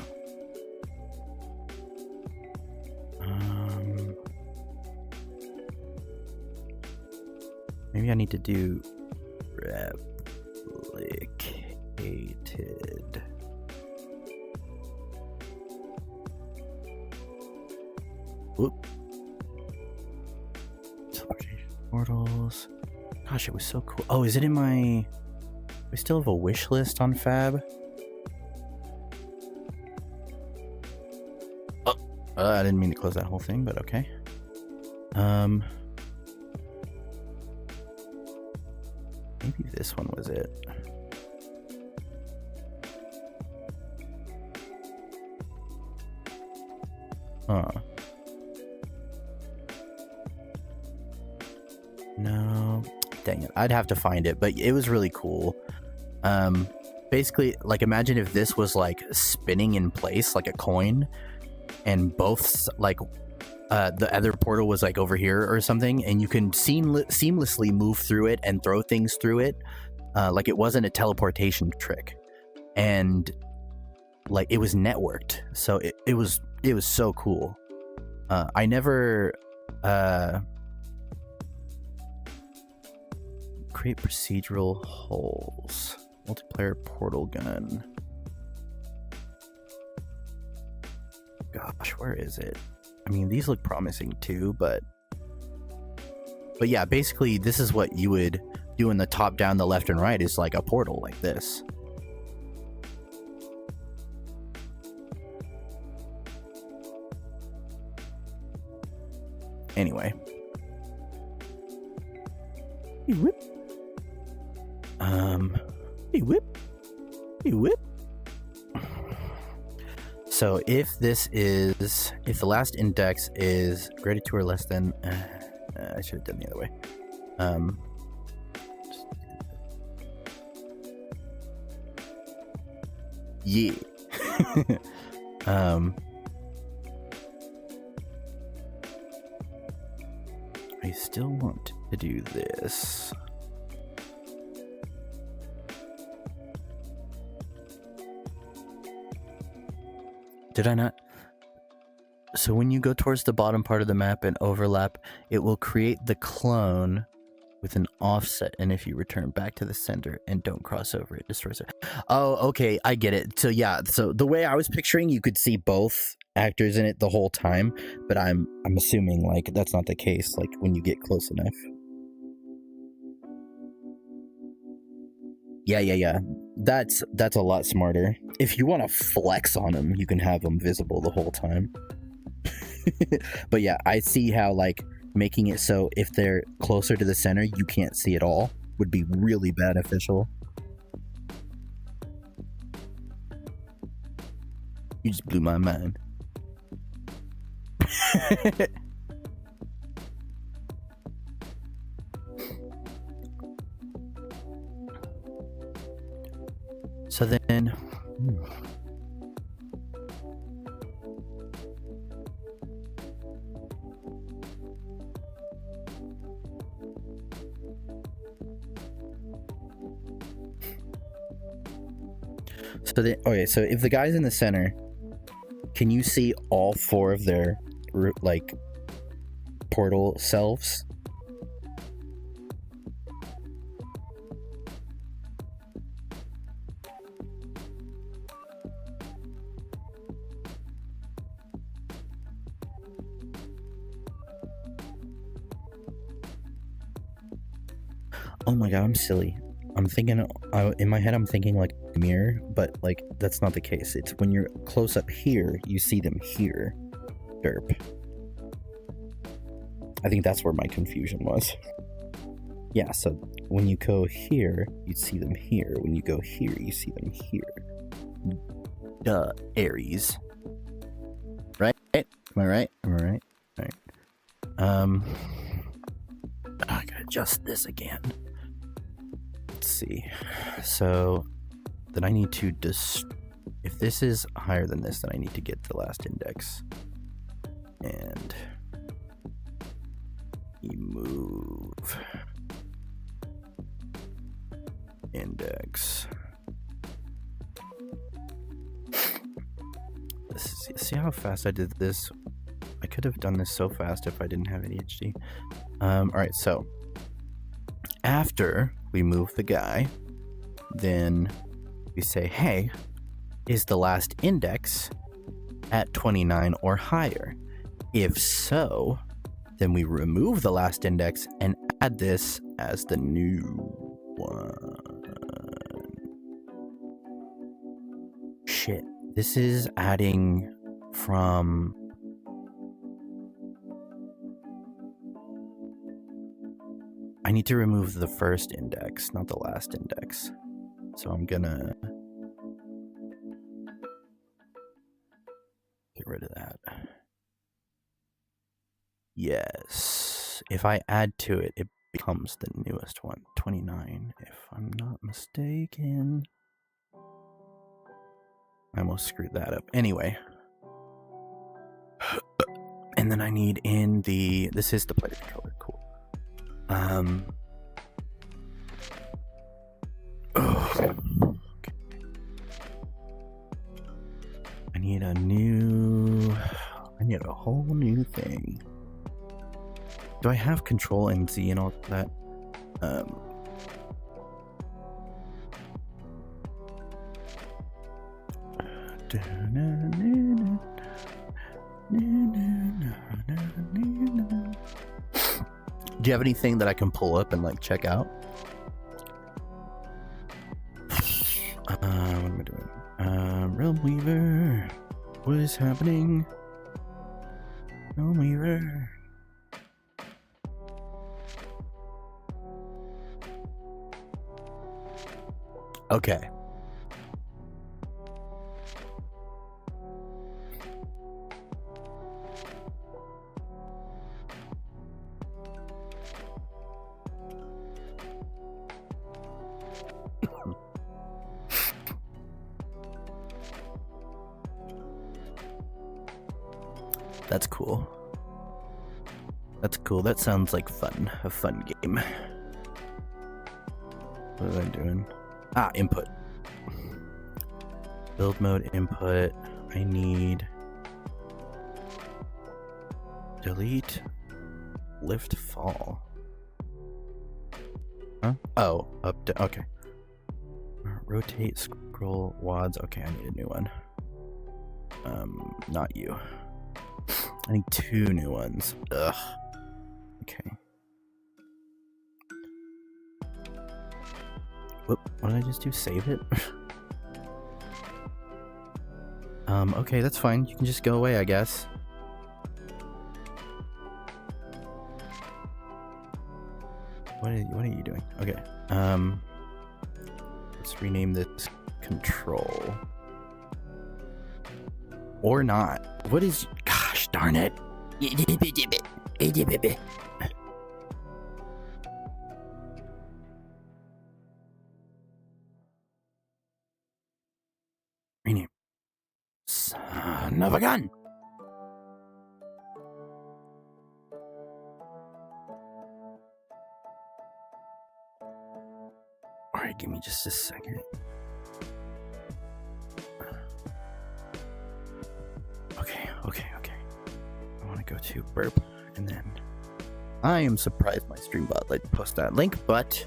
Maybe I need to do replicated. Whoop. Portals. Gosh, it was so cool. Oh, is it in my... We still have a wish list on Fab? Oh, I didn't mean to close that whole thing, but okay. Maybe this one was it. Huh. No, dang it. I'd have to find it, but it was really cool. Basically, like, imagine if this was like spinning in place like a coin, and both, like, the other portal was like over here or something, and you can seamlessly move through it and throw things through it, like it wasn't a teleportation trick, and like it was networked, so it was so cool. I never create procedural holes. Multiplayer portal gun. Gosh, where is it? I mean, these look promising too, but yeah, basically this is what you would do in the top down, the left and right is like a portal like this. Anyway. Hey whip. Hey whip. Hey whip. So if the last index is greater to or less than, I should have done the other way. Yeah. I still want to do this. Did I not? So when you go towards the bottom part of the map and overlap, it will create the clone with an offset, and if you return back to the center and don't cross over, it destroys it. Oh, okay, I get it. So yeah, so the way I was picturing, you could see both actors in it the whole time, but I'm assuming like that's not the case, like when you get close enough. Yeah. That's a lot smarter. If you want to flex on them, you can have them visible the whole time. But yeah, I see how like making it so if they're closer to the center, you can't see it all would be really beneficial. You just blew my mind. So then, okay, so if the guy's in the center, can you see all four of their like portal selves? Oh my god, I'm silly. I'm thinking, in my head I'm thinking like mirror, but like that's not the case. It's when you're close up here, you see them here. Derp. I think that's where my confusion was. Yeah, so when you go here, you see them here. When you go here, you see them here. Duh, Aries. Right? Am I right? Alright. I gotta adjust this again. Let's see. So then I need to if this is higher than this, then I need to get the last index and move index. See how fast I did this? I could have done this so fast if I didn't have ADHD. Alright, so after we move the guy, then we say, hey, is the last index at 29 or higher? If so, then we remove the last index and add this as the new one. Shit, this is adding from... I need to remove the first index, not the last index. So I'm gonna get rid of that. Yes. If I add to it, it becomes the newest one. 29, if I'm not mistaken. I almost screwed that up. Anyway. And then I need in the... This is the player controller. Cool. Okay. I need a whole new thing. Do I have Control and Z and all that? Do you have anything that I can pull up and like check out? What am I doing? Realm Weaver. What is happening? Realm Weaver. Okay. That's cool. That's cool. That sounds like fun. A fun game. What am I doing? Ah, input. Build mode input. I need delete lift fall. Huh? Oh, up to okay. Rotate scroll wads. Okay, I need a new one. Not you. I need 2 new ones. Ugh. Okay. Whoop, what did I just do? Save it? Okay, that's fine. You can just go away, I guess. What are you doing? Okay. Let's rename this control. Or not. What is... Gosh darn it. Rename. Son of a gun! Alright, give me just a second. Okay. I want to go to burp, and then I am surprised my Streambot let me post that link, but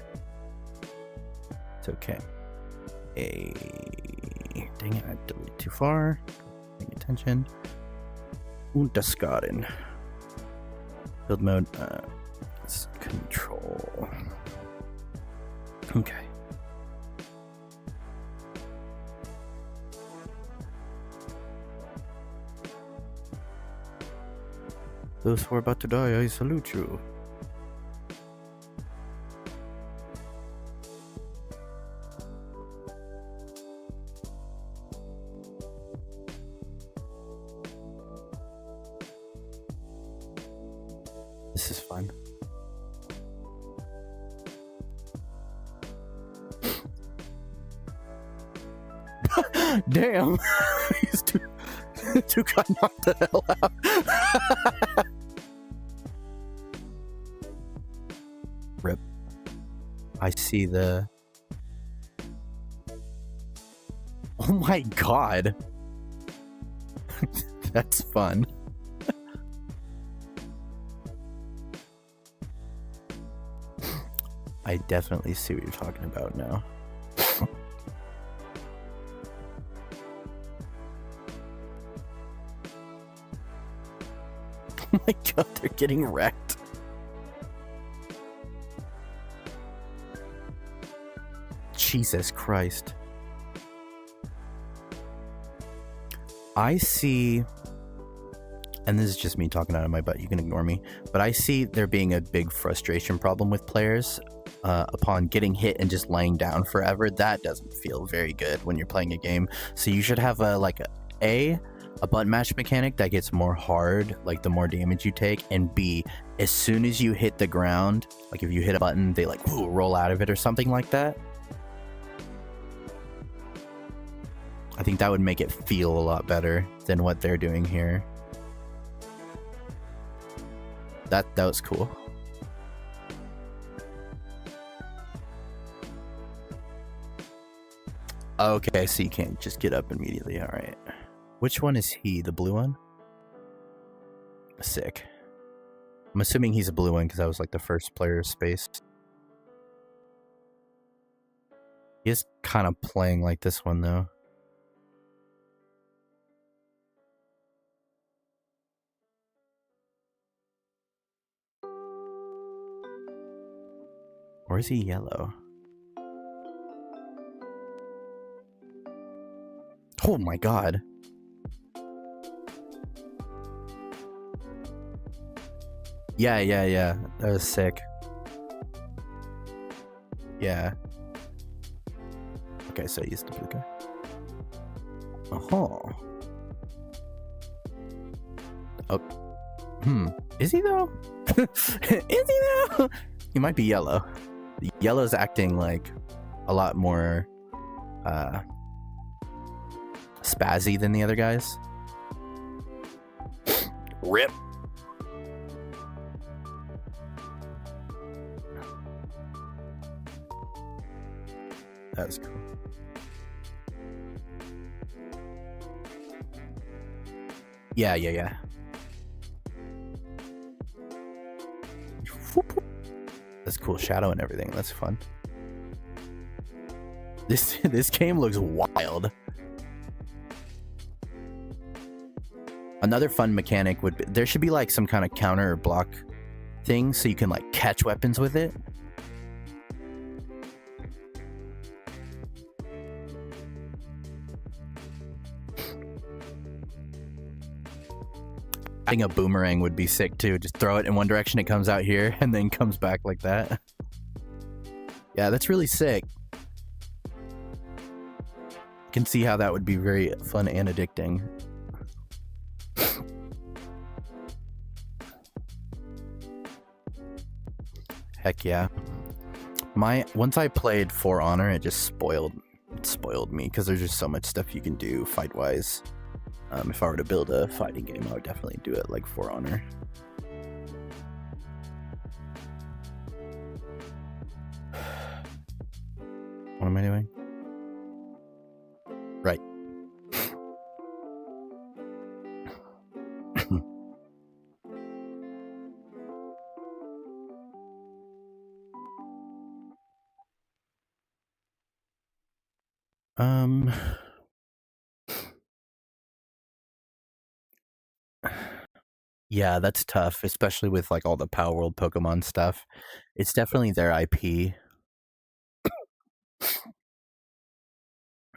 it's okay. Dang it, I deleted too far. Paying attention. Unterskaden. Build mode, it's control. Okay. Those who are about to die, I salute you. This is fun. Damn! These two got knocked the hell out. Rip. I see the... Oh my god! That's fun. I definitely see what you're talking about now. Oh my god, they're getting wrecked. Jesus Christ. I see, and this is just me talking out of my butt, you can ignore me, but I see there being a big frustration problem with players upon getting hit and just laying down forever. That doesn't feel very good when you're playing a game. So you should have a button mash mechanic that gets more hard, like the more damage you take, and B, as soon as you hit the ground, like if you hit a button, they like roll out of it or something like that. I think that would make it feel a lot better than what they're doing here. That was cool. Okay, so you can't just get up immediately. All right. Which one is he? The blue one? Sick. I'm assuming he's a blue one because I was like the first player of space. He is kind of playing like this one though. Or is he yellow? Oh my god. Yeah. That was sick. Yeah. Okay, so he's the blue guy. Oh. Is he though? Is he though? He might be yellow. Yellow's acting like a lot more spazzy than the other guys. Rip. That was cool. Yeah. That's cool shadow and everything. That's fun. This game looks wild. Another fun mechanic would be, there should be like some kind of counter or block thing so you can like catch weapons with it. I think a boomerang would be sick too. Just throw it in one direction, it comes out here, and then comes back like that. Yeah, that's really sick. Can see how that would be very fun and addicting. Heck yeah. Once I played For Honor, it just spoiled me because there's just so much stuff you can do fight wise. If I were to build a fighting game, I would definitely do it like For Honor. What am I doing? Right. Yeah, that's tough, especially with like all the Power World Pokemon stuff. It's definitely their IP.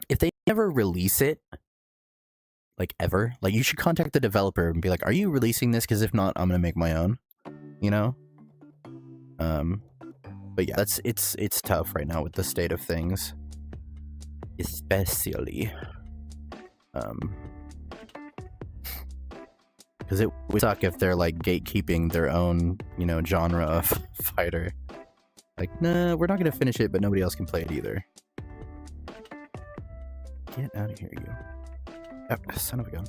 If they ever release it, like ever, like you should contact the developer and be like, "Are you releasing this? Because if not, I'm gonna make my own." You know. But yeah, it's tough right now with the state of things, especially because it would suck if they're like gatekeeping their own, genre of fighter. Like, nah, we're not gonna finish it, but nobody else can play it either. Get out of here, you. Oh, son of a gun.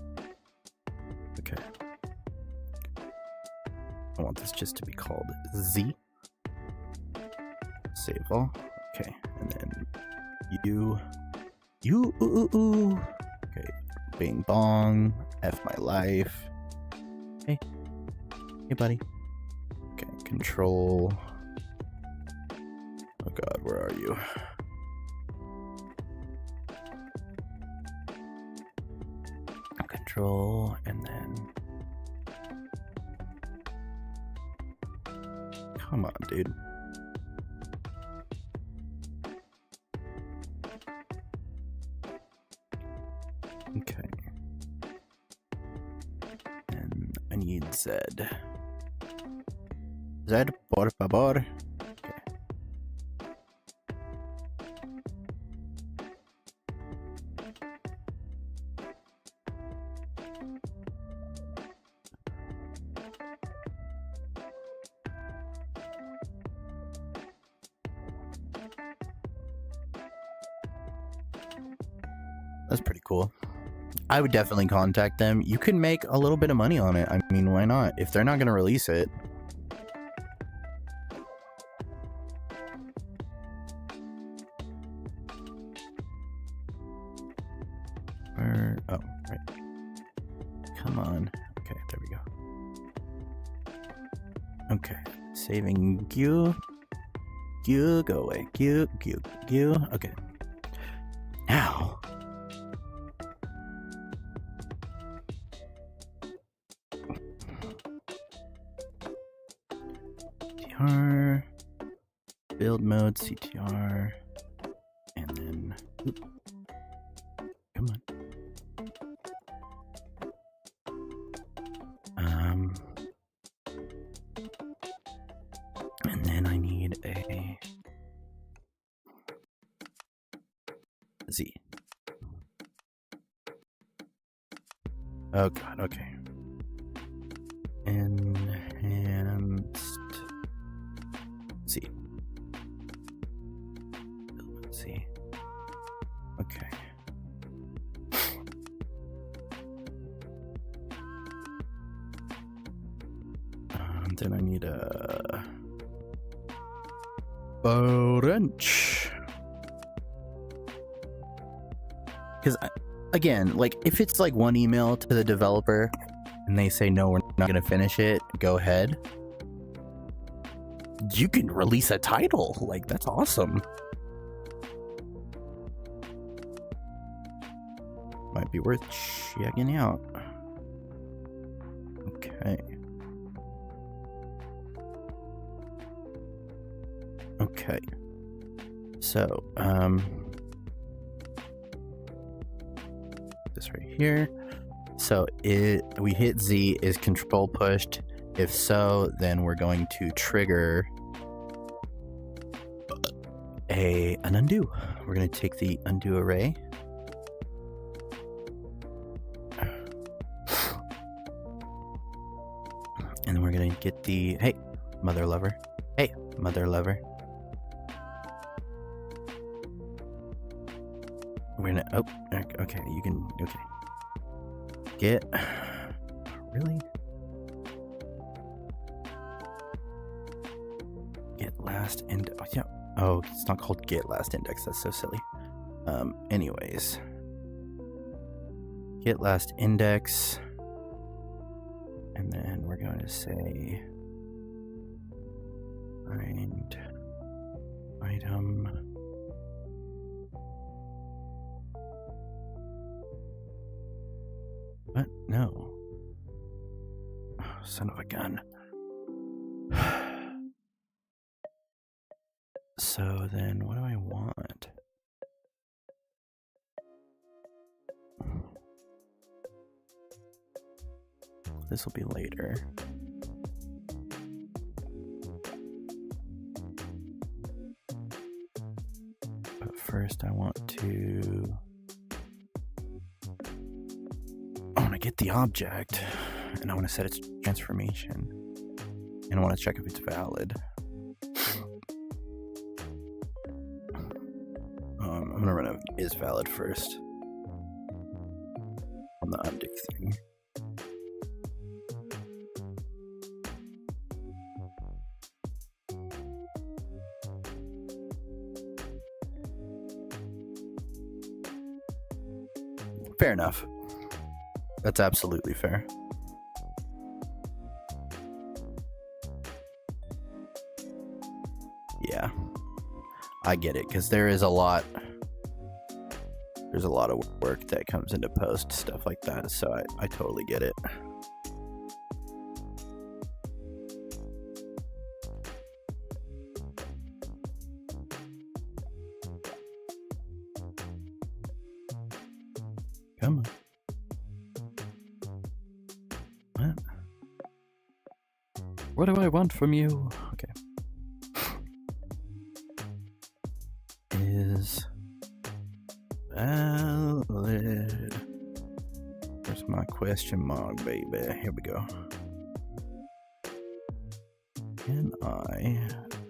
Okay. I want this just to be called Z. Save all. Okay, and then you. Okay, bing bong. F my life. Hey, buddy. Okay, control. Oh God, where are you? Control, and then. Come on, dude. Okay. And I need Z. Z, por favor. Okay. That's pretty cool. I would definitely contact them. You can make a little bit of money on it. I mean, why not? If they're not going to release it. Oh, right. Come on. Okay, there we go. Okay, saving Q. Q, go away. Q. Okay. Now. build mode, CTR, and then, come on. And then I need a Z. Oh god, okay. Enhanced Z. Let's see. Okay. Then I need a bow wrench. Because again, like if it's like one email to the developer and they say no, we're not gonna finish it, go ahead. You can release a title. Like that's awesome. Might be worth checking out. Okay. Okay. So, this right here. So we hit Z, is control pushed? If so, then we're going to trigger an undo. We're going to take the undo array. And we're going to get the, hey, mother lover. Hey, mother lover. We're gonna, oh, okay, you can, okay. Get, really? Get last index, oh, yeah. Oh, it's not called get last index, that's so silly. Anyways. Get last index. And then we're going to say, find item. What? No. Oh, son of a gun. So then what do I want? This will be later. But first I want to get the object, and I want to set its transformation, and I want to check if it's valid. I'm gonna run a is valid first on the undo thing. Fair enough. That's absolutely fair. Yeah, I get it, because there's a lot of work that comes into post stuff like that, so I totally get it. Come on. What do I want from you? Okay. Is valid. Where's my question mark, baby? Here we go. Can I?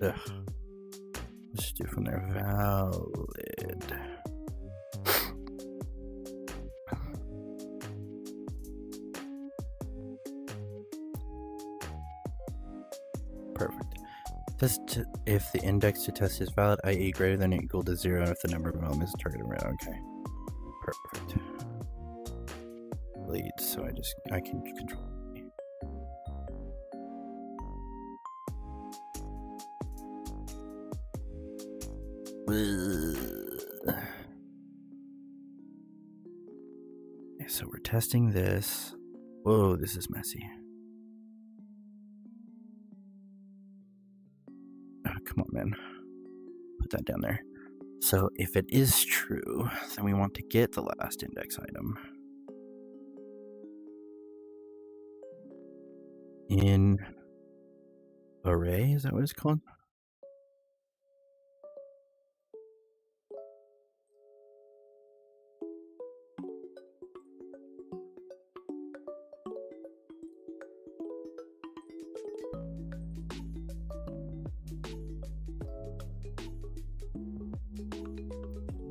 Let's do from there. Valid. Perfect. Test if the index to test is valid, i.e. greater than or equal to 0, and if the number of elements targeted right. Okay. Perfect. Lead, so I can control. So we're testing this. Whoa, this is messy. Oh, come on, man. put that down there. So if it is true, then we want to get the last index item in array. Is that what it's called?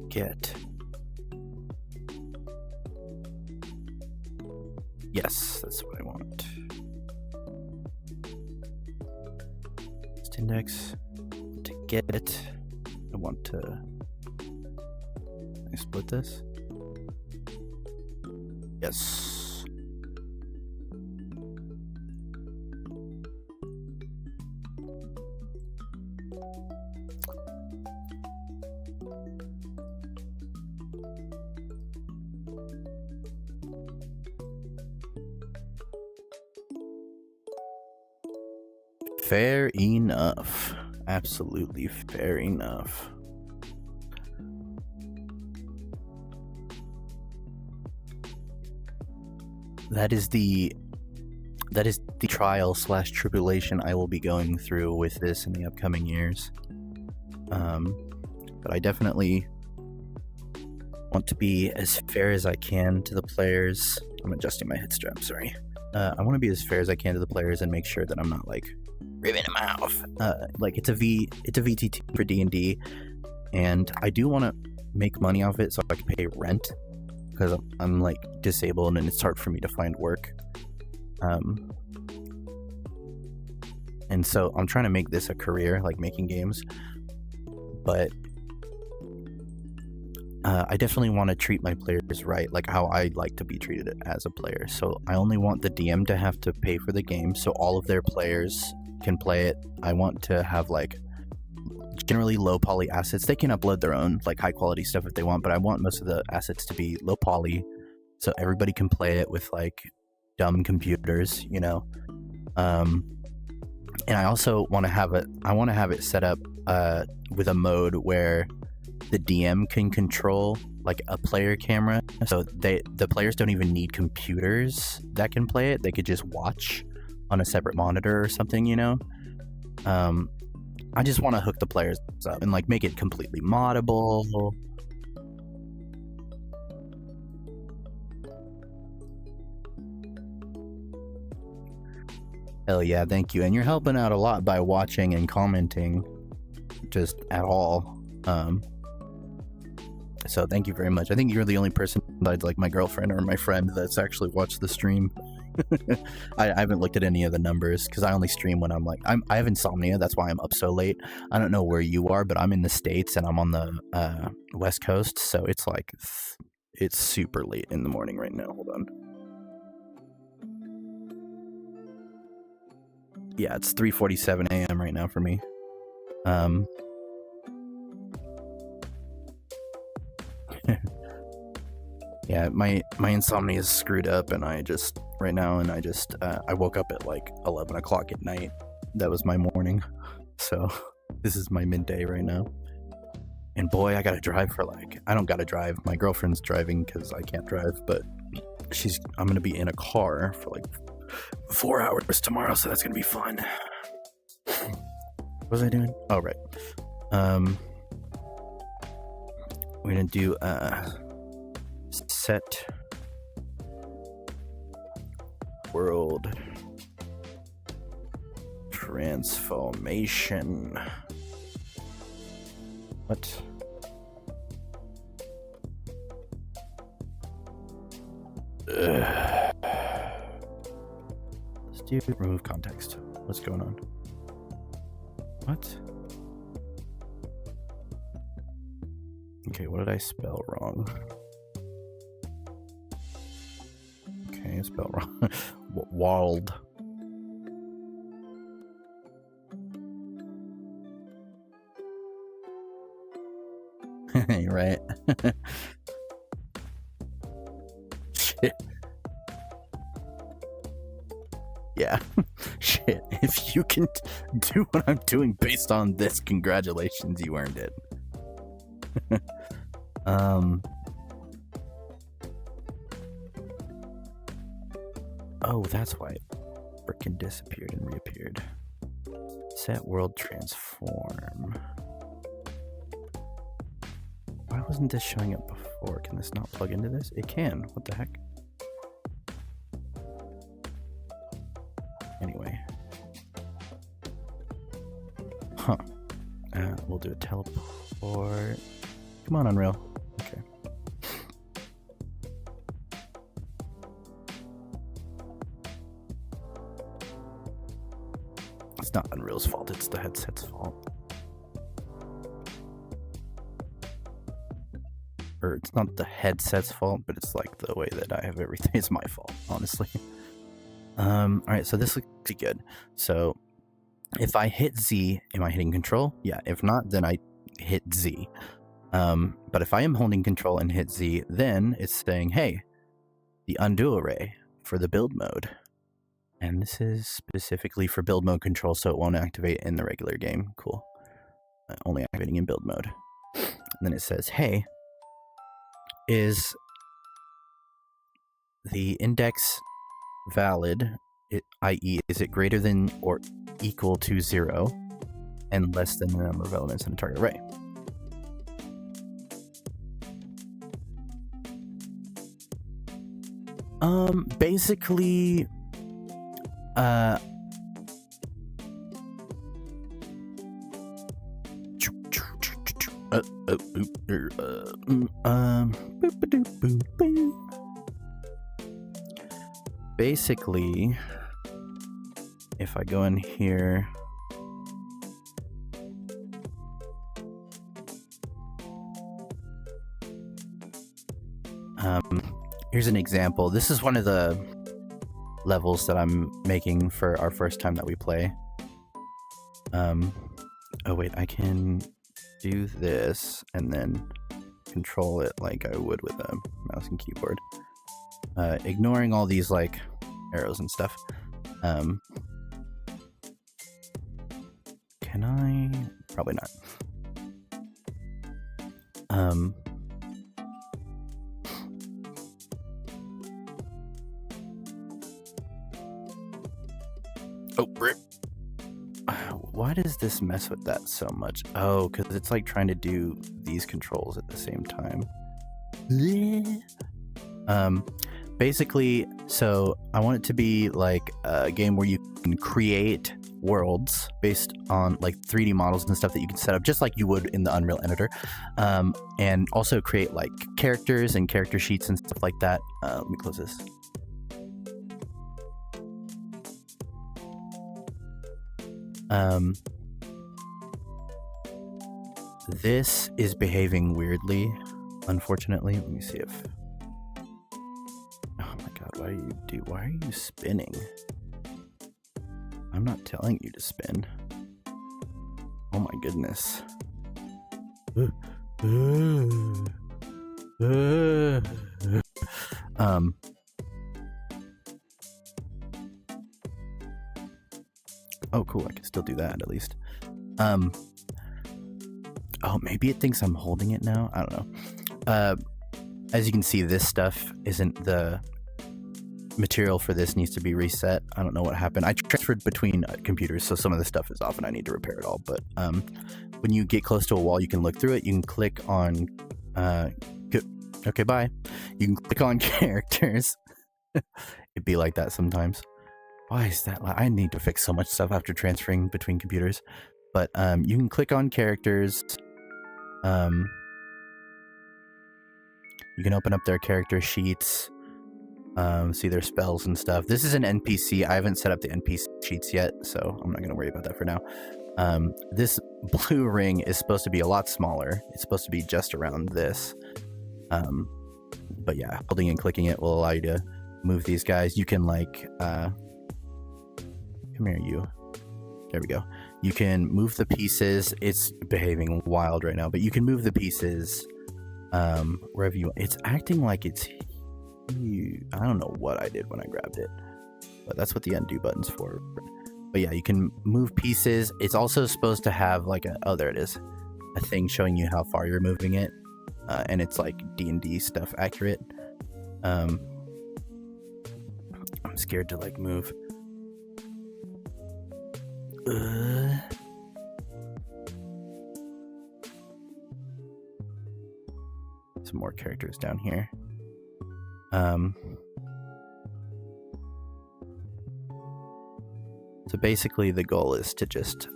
Get. Yes, that's what I want. Last index. To get it, I want to. Can I split this? Yes. Fair enough. Absolutely fair enough. That is the trial / tribulation I will be going through with this in the upcoming years. But I definitely want to be as fair as I can to the players. I'm adjusting my head strap, sorry. I want to be as fair as I can to the players and make sure that I'm not like ripping them off. Like it's a VTT for D&D, and I do want to make money off it so I can pay rent, because I'm like disabled and it's hard for me to find work. And so I'm trying to make this a career, like making games. But I definitely want to treat my players right, like how I like to be treated as a player. So I only want the DM to have to pay for the game, so all of their players can play it. I want to have like generally low poly assets. They can upload their own like high quality stuff if they want, but I want most of the assets to be low poly, so everybody can play it with like dumb computers, you know. And I also want to have it set up with a mode where the DM can control like a player camera, so the players don't even need computers that can play it. They could just watch on a separate monitor or something, you know. I just want to hook the players up and like make it completely moddable. Hell yeah, thank you. And you're helping out a lot by watching and commenting just at all. So thank you very much. I think you're the only person besides like my girlfriend or my friend that's actually watched the stream. I haven't looked at any of the numbers because I only stream when I'm like I have insomnia. That's why I'm up so late. I don't know where you are, but I'm in the States and I'm on the West Coast, so it's like it's super late in the morning right now. Hold on. Yeah, it's 3:47 a.m. right now for me. Yeah, my insomnia is screwed up, and I woke up at like 11 o'clock at night. That was my morning, so this is my midday right now. And boy, I gotta drive for like, I don't gotta drive, my girlfriend's driving because I can't drive, but I'm gonna be in a car for like 4 hours tomorrow, so that's gonna be fun. What was I doing? Oh, right. We're gonna do set world transformation. What? Let's do remove context. What's going on? What? Okay, what did I spell wrong? Okay, I spelled wrong. Walled. Right. Shit. Yeah. Shit. If you can do what I'm doing based on this, congratulations, you earned it. Oh, that's why it frickin' disappeared and reappeared. Set world transform. Why wasn't this showing up before? Can this not plug into this? It can. What the heck? Anyway. Huh. We'll do a teleport. Come on, Unreal. Okay. It's not Unreal's fault, it's the headset's fault. Or it's not the headset's fault, but it's like the way that I have everything is my fault, honestly. Alright, so this looks good. So if I hit Z, am I hitting control? Yeah, if not, then I hit Z. But if I am holding control and hit Z, then it's saying, hey, the undo array for the build mode. And this is specifically for build mode control, so it won't activate in the regular game. Cool. Only activating in build mode. And then it says, hey, is the index valid, i.e. is it greater than or equal to 0 and less than the number of elements in a target array? Basically, basically, if I go in here, here's an example. This is one of the levels that I'm making for our first time that we play. Oh wait, I can do this and then control it like I would with a mouse and keyboard. Ignoring all these like arrows and stuff. Can I? Probably not. Oh, rip. Why does this mess with that so much? Oh, because it's like trying to do these controls at the same time. Basically, so I want it to be like a game where you can create worlds based on like 3D models and stuff that you can set up just like you would in the Unreal editor, and also create like characters and character sheets and stuff like that. Let me close this. This is behaving weirdly, unfortunately. Let me see if... Oh my god, why are you spinning? I'm not telling you to spin. Oh my goodness. Oh cool, I can still do that at least. Oh, maybe it thinks I'm holding it now? I don't know. As you can see, this stuff isn't the material for this needs to be reset. I don't know what happened. I transferred between computers, so some of the stuff is off and I need to repair it all. But when you get close to a wall, you can look through it. You can click on... okay, bye. You can click on characters. It'd be like that sometimes. Why is that? I need to fix so much stuff after transferring between computers. But you can click on characters. You can open up their character sheets. See their spells and stuff. This is an NPC. I haven't set up the NPC sheets yet, so I'm not going to worry about that for now. This blue ring is supposed to be a lot smaller. It's supposed to be just around this. But yeah, holding and clicking it will allow you to move these guys. You can like... come here, you. There we go. You can move the pieces. It's behaving wild right now, but you can move the pieces wherever you want. It's acting like it's huge. I don't know what I did when I grabbed it. But that's what the undo button's for. But yeah, you can move pieces. It's also supposed to have like there it is, a thing showing you how far you're moving it, and it's like D&D stuff accurate. I'm scared to like move. Some more characters down here. So basically the goal is to just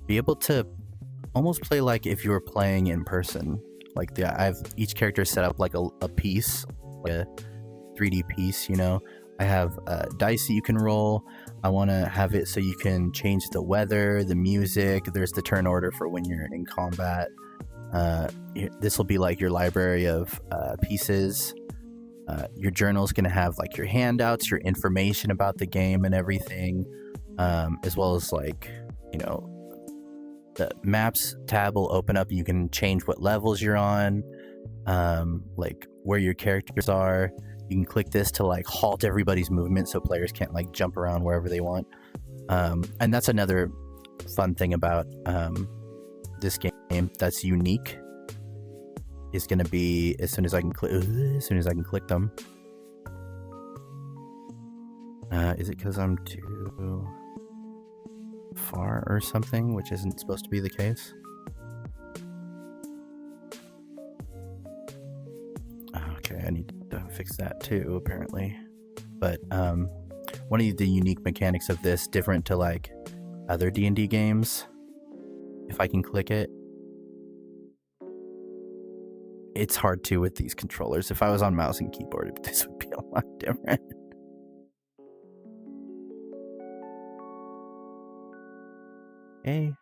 be able to almost play like if you were playing in person. Like I have each character set up like a piece, like a 3D piece, you know. I have dice that you can roll. I want to have it so you can change the weather, the music. There's the turn order for when you're in combat. This will be like your library of pieces. Your journal is going to have like your handouts, your information about the game and everything, as well as like, you know, the maps tab will open up. You can change what levels you're on, like where your characters are. You can click this to like halt everybody's movement so players can't like jump around wherever they want. And that's another fun thing about this game that's unique. Is going to be as soon as I can click them. Is it because I'm too far or something, which isn't supposed to be the case? Okay, I need to fix that too, apparently. But one of the unique mechanics of this, different to like other D&D games, if I can click it, it's hard to with these controllers. If I was on mouse and keyboard, this would be a lot different. Hey,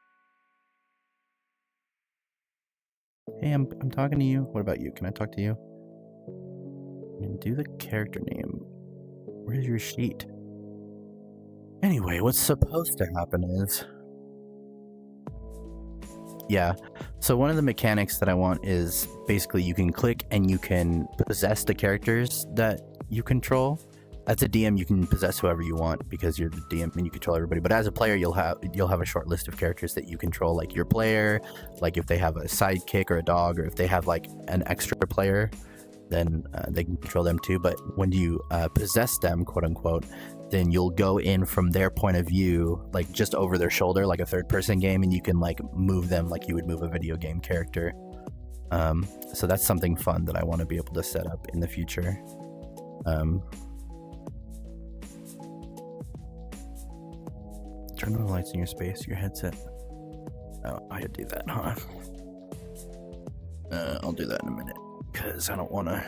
I'm talking to you. What about you? Can I talk to you? Do the character name. Where's your sheet? Anyway, what's supposed to happen is... Yeah, so one of the mechanics that I want is basically you can click and you can possess the characters that you control. As a DM, you can possess whoever you want because you're the DM and you control everybody. But as a player, you'll have a short list of characters that you control, like your player, like if they have a sidekick or a dog, or if they have like an extra player, then they can control them too. But when you possess them, quote unquote, then you'll go in from their point of view, like just over their shoulder, like a third-person game, and you can like move them like you would move a video game character. So that's something fun that I want to be able to set up in the future. Turn on the lights in your space, your headset. Oh, I could do that, huh? I'll do that in a minute, because I don't want to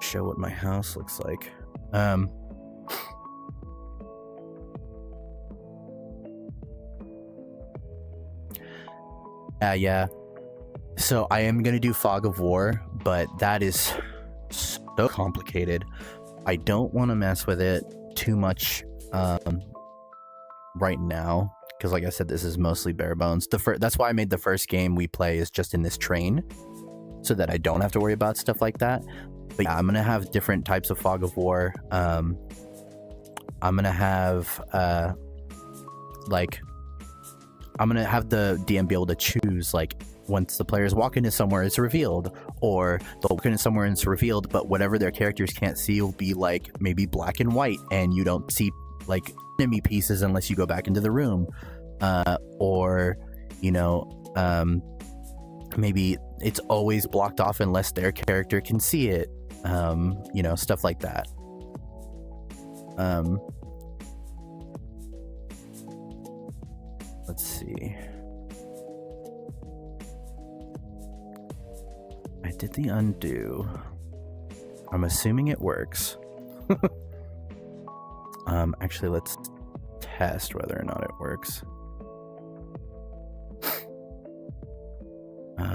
show what my house looks like. Yeah. So I am going to do Fog of War, but that is so complicated. I don't want to mess with it too much right now, because like I said, this is mostly bare bones. That's why I made the first game we play is just in this train, so that I don't have to worry about stuff like that. But yeah, I'm going to have different types of Fog of War. I'm going to have I'm going to have the DM be able to choose, like, once the players walk into somewhere, it's revealed, or they'll walk into somewhere and it's revealed, but whatever their characters can't see will be, like, maybe black and white, and you don't see, like, enemy pieces unless you go back into the room. Or, you know, maybe it's always blocked off unless their character can see it. You know, stuff like that. Let's see. I did the undo. I'm assuming it works. Actually, let's test whether or not it works.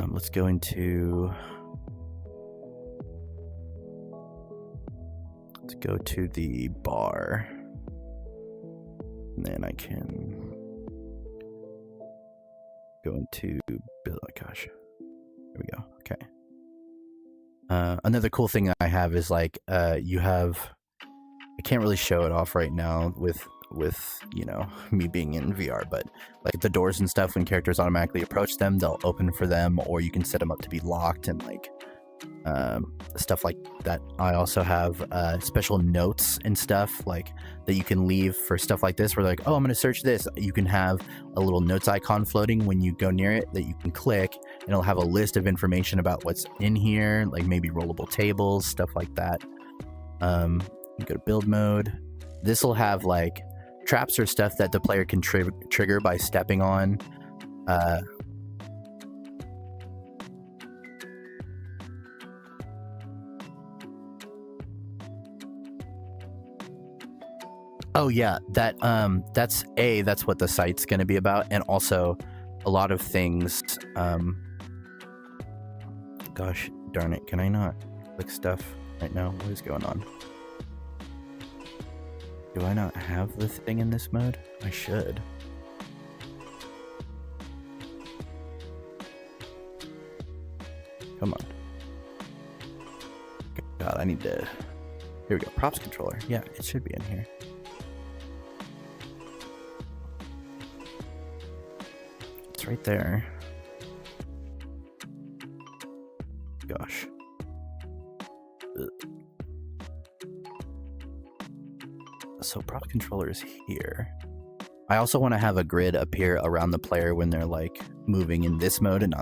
Let's go into... Let's go to the bar. And then I can go into... Oh gosh. Here we go. Okay. Another cool thing I have is, like, you have I can't really show it off right now with you know, me being in VR, but like the doors and stuff, when characters automatically approach them, they'll open for them, or you can set them up to be locked and like stuff like that. I also have special notes and stuff like that you can leave for stuff like this, where like, oh, I'm going to search this. You can have a little notes icon floating when you go near it that you can click, and it'll have a list of information about what's in here, like maybe rollable tables, stuff like that. You go to build mode. This will have like traps or stuff that the player can trigger by stepping on. Oh yeah, that's what the site's going to be about, and also a lot of things. Gosh darn it, can I not click stuff right now? What is going on? Do I not have the thing in this mode? I should. Come on. God, I need to... Here we go, props controller. Yeah, it should be in here. It's right there. Gosh. Ugh. So prop controller is here. I also want to have a grid appear around the player when they're like moving in this mode and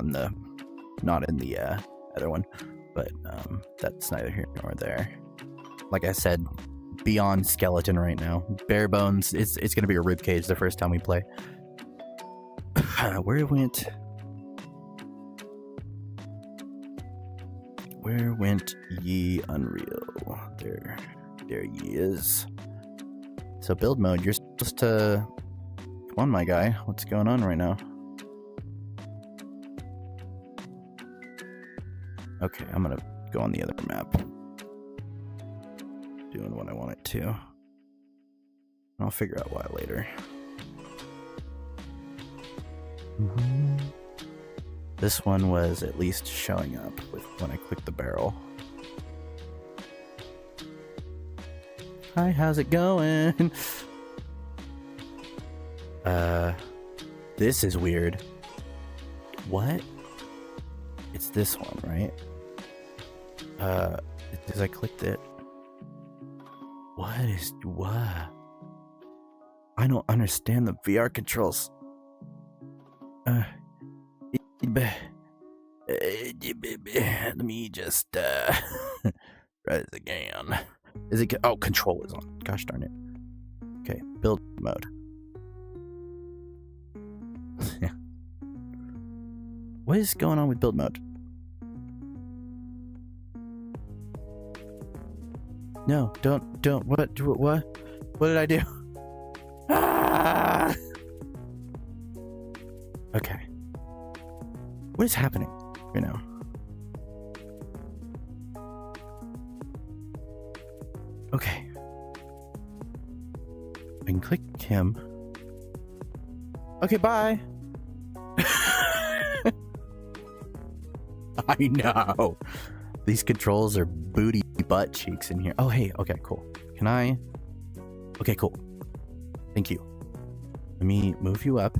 not in the other one. But that's neither here nor there. Like I said, beyond skeleton right now. Bare bones. It's gonna be a rib cage the first time we play. Where went ye Unreal? There ye is. So build mode, you're supposed to... Come on, my guy. What's going on right now? Okay, I'm gonna go on the other map. Doing what I want it to. I'll figure out why later. This one was at least showing up with when I clicked the barrel. Hi, how's it going? This is weird. What? It's this one, right? Because I clicked it. What? I don't understand the VR controls. Let me just try this again. Is it? Oh, control is on. Gosh darn it. Okay, build mode. What is going on with build mode? No, don't. What did I do? Ah! Okay. What is happening right now? Okay. I can click him. Okay, bye. I know. These controls are booty butt cheeks in here. Oh, hey. Okay, cool. Can I? Okay, cool. Thank you. Let me move you up.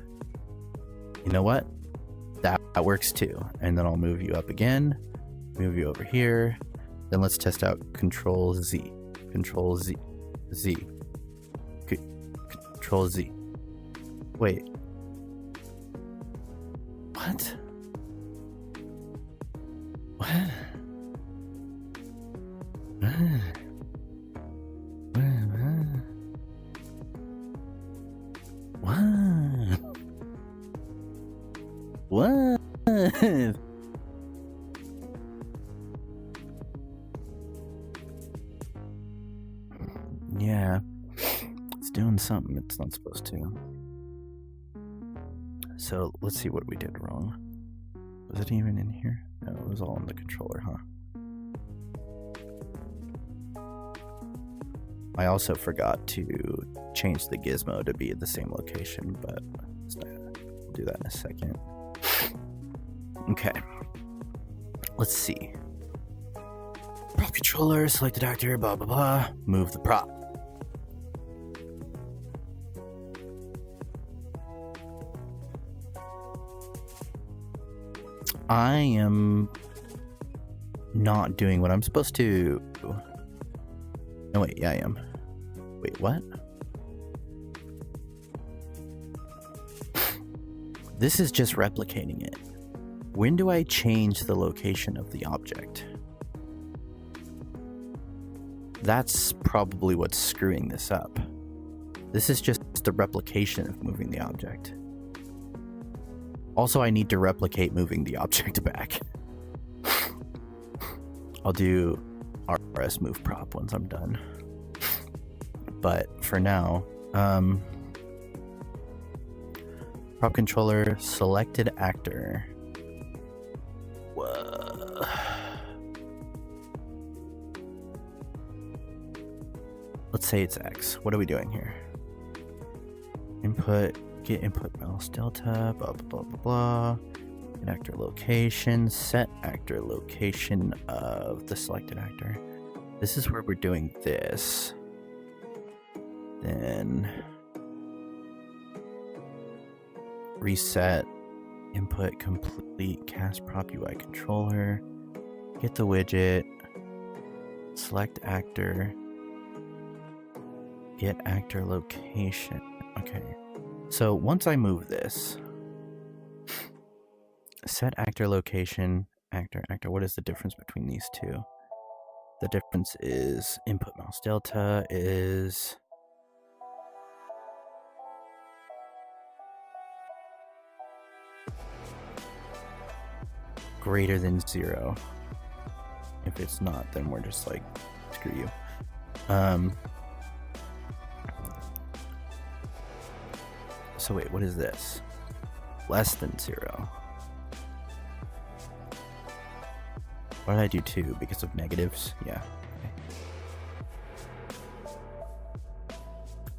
You know what? That works too. And then I'll move you up again. Move you over here. Then let's test out Control Z. Control Z. Z. Control Z. Wait. What? What? What? Yeah, it's doing something it's not supposed to. So let's see what we did wrong. Was it even in here? No, it was all in the controller, huh? I also forgot to change the gizmo to be at the same location, but we'll do that in a second. Okay. Let's see. Prop controller, select the actor, blah, blah, blah. Move the prop. I am not doing what I'm supposed to. No, wait, yeah, I am. Wait, what? This is just replicating it. When do I change the location of the object? That's probably what's screwing this up. This is just the replication of moving the object. Also, I need to replicate moving the object back. I'll do RS move prop once I'm done. But for now, prop controller, selected actor. Whoa. Let's say it's X. What are we doing here? Input, get input mouse delta, blah, blah, blah, blah, blah. Get actor location, set actor location of the selected actor. This is where we're doing this. Then reset, input complete cast prop UI controller, get the widget, select actor, get actor location. Okay, so once I move this, set actor location, actor, what is the difference between these two? The difference is input mouse delta is greater than 0. If it's not, then we're just like, screw you. So wait, what is this? Less than 0. Why did I do 2? Because of negatives? Yeah. Okay.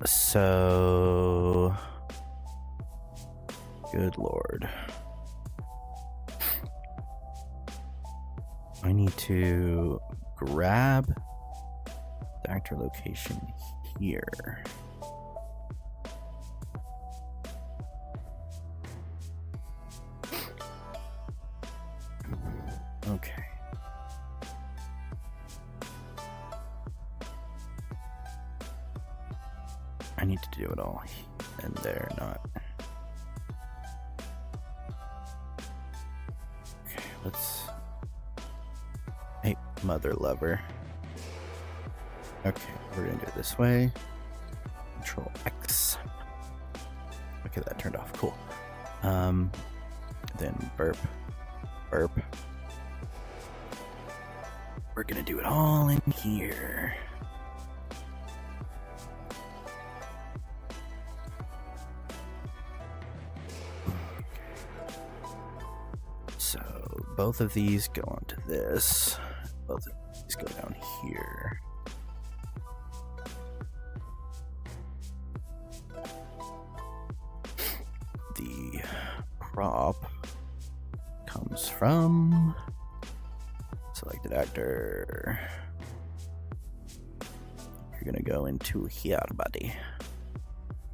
So, good lord. I need to grab the actor location here. Okay. I need to do it all and there, not. Okay, let's. Hey, mother lover. Okay, we're gonna do it this way. Control X. Okay, that turned off. Cool. Then burp. Burp. We're gonna do it all in here. So both of these go onto this. Both of these go down here. The prop comes from selected actor. You're gonna go into here, buddy.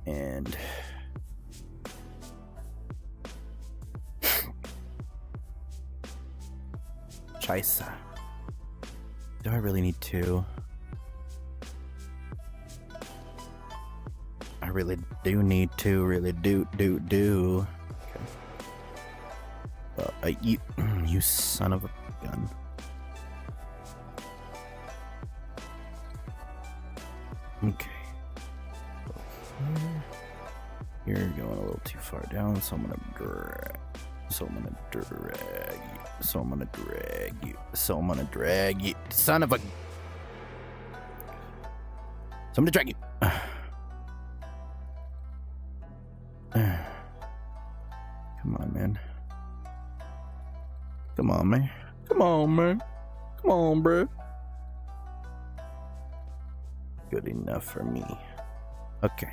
And Chaisa. Do I really need 2? I really do need 2. Really do. Okay. Well, you son of a gun. Okay. You're going a little too far down, so I'm gonna drag. So I'm gonna drag you. So I'm gonna drag you. So I'm gonna drag you. Son of a. So I'm gonna drag you. Come on, man. Come on, man. Come on, man. Come on, bro. Good enough for me. Okay.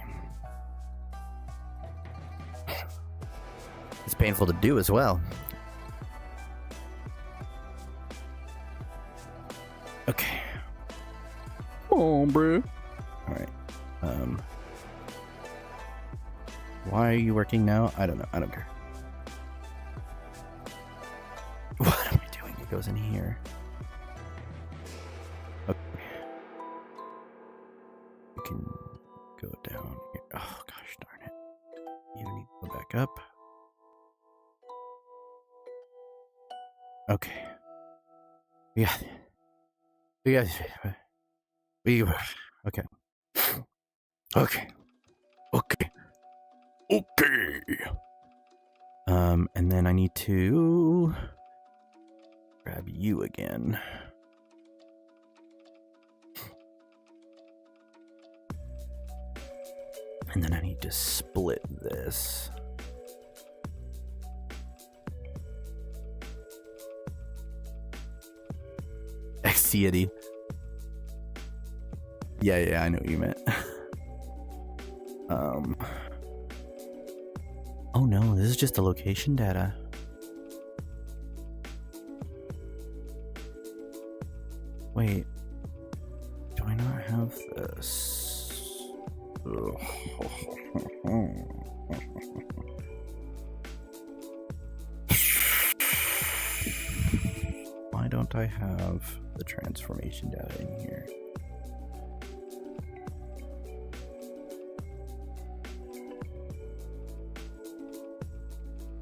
It's painful to do as well. Okay. Come on, bro. Alright. Why are you working now? I don't know. I don't care. goes in here. Okay. You can go down here. Oh, gosh darn it. You need to go back up. Okay. Yeah. Okay. Okay. Okay. Okay. And then I need to grab you again. And then I need to split this. X-Deity. Yeah, I know what you meant. Oh no, this is just the location data. Wait, do I not have this? Why don't I have the transformation data in here?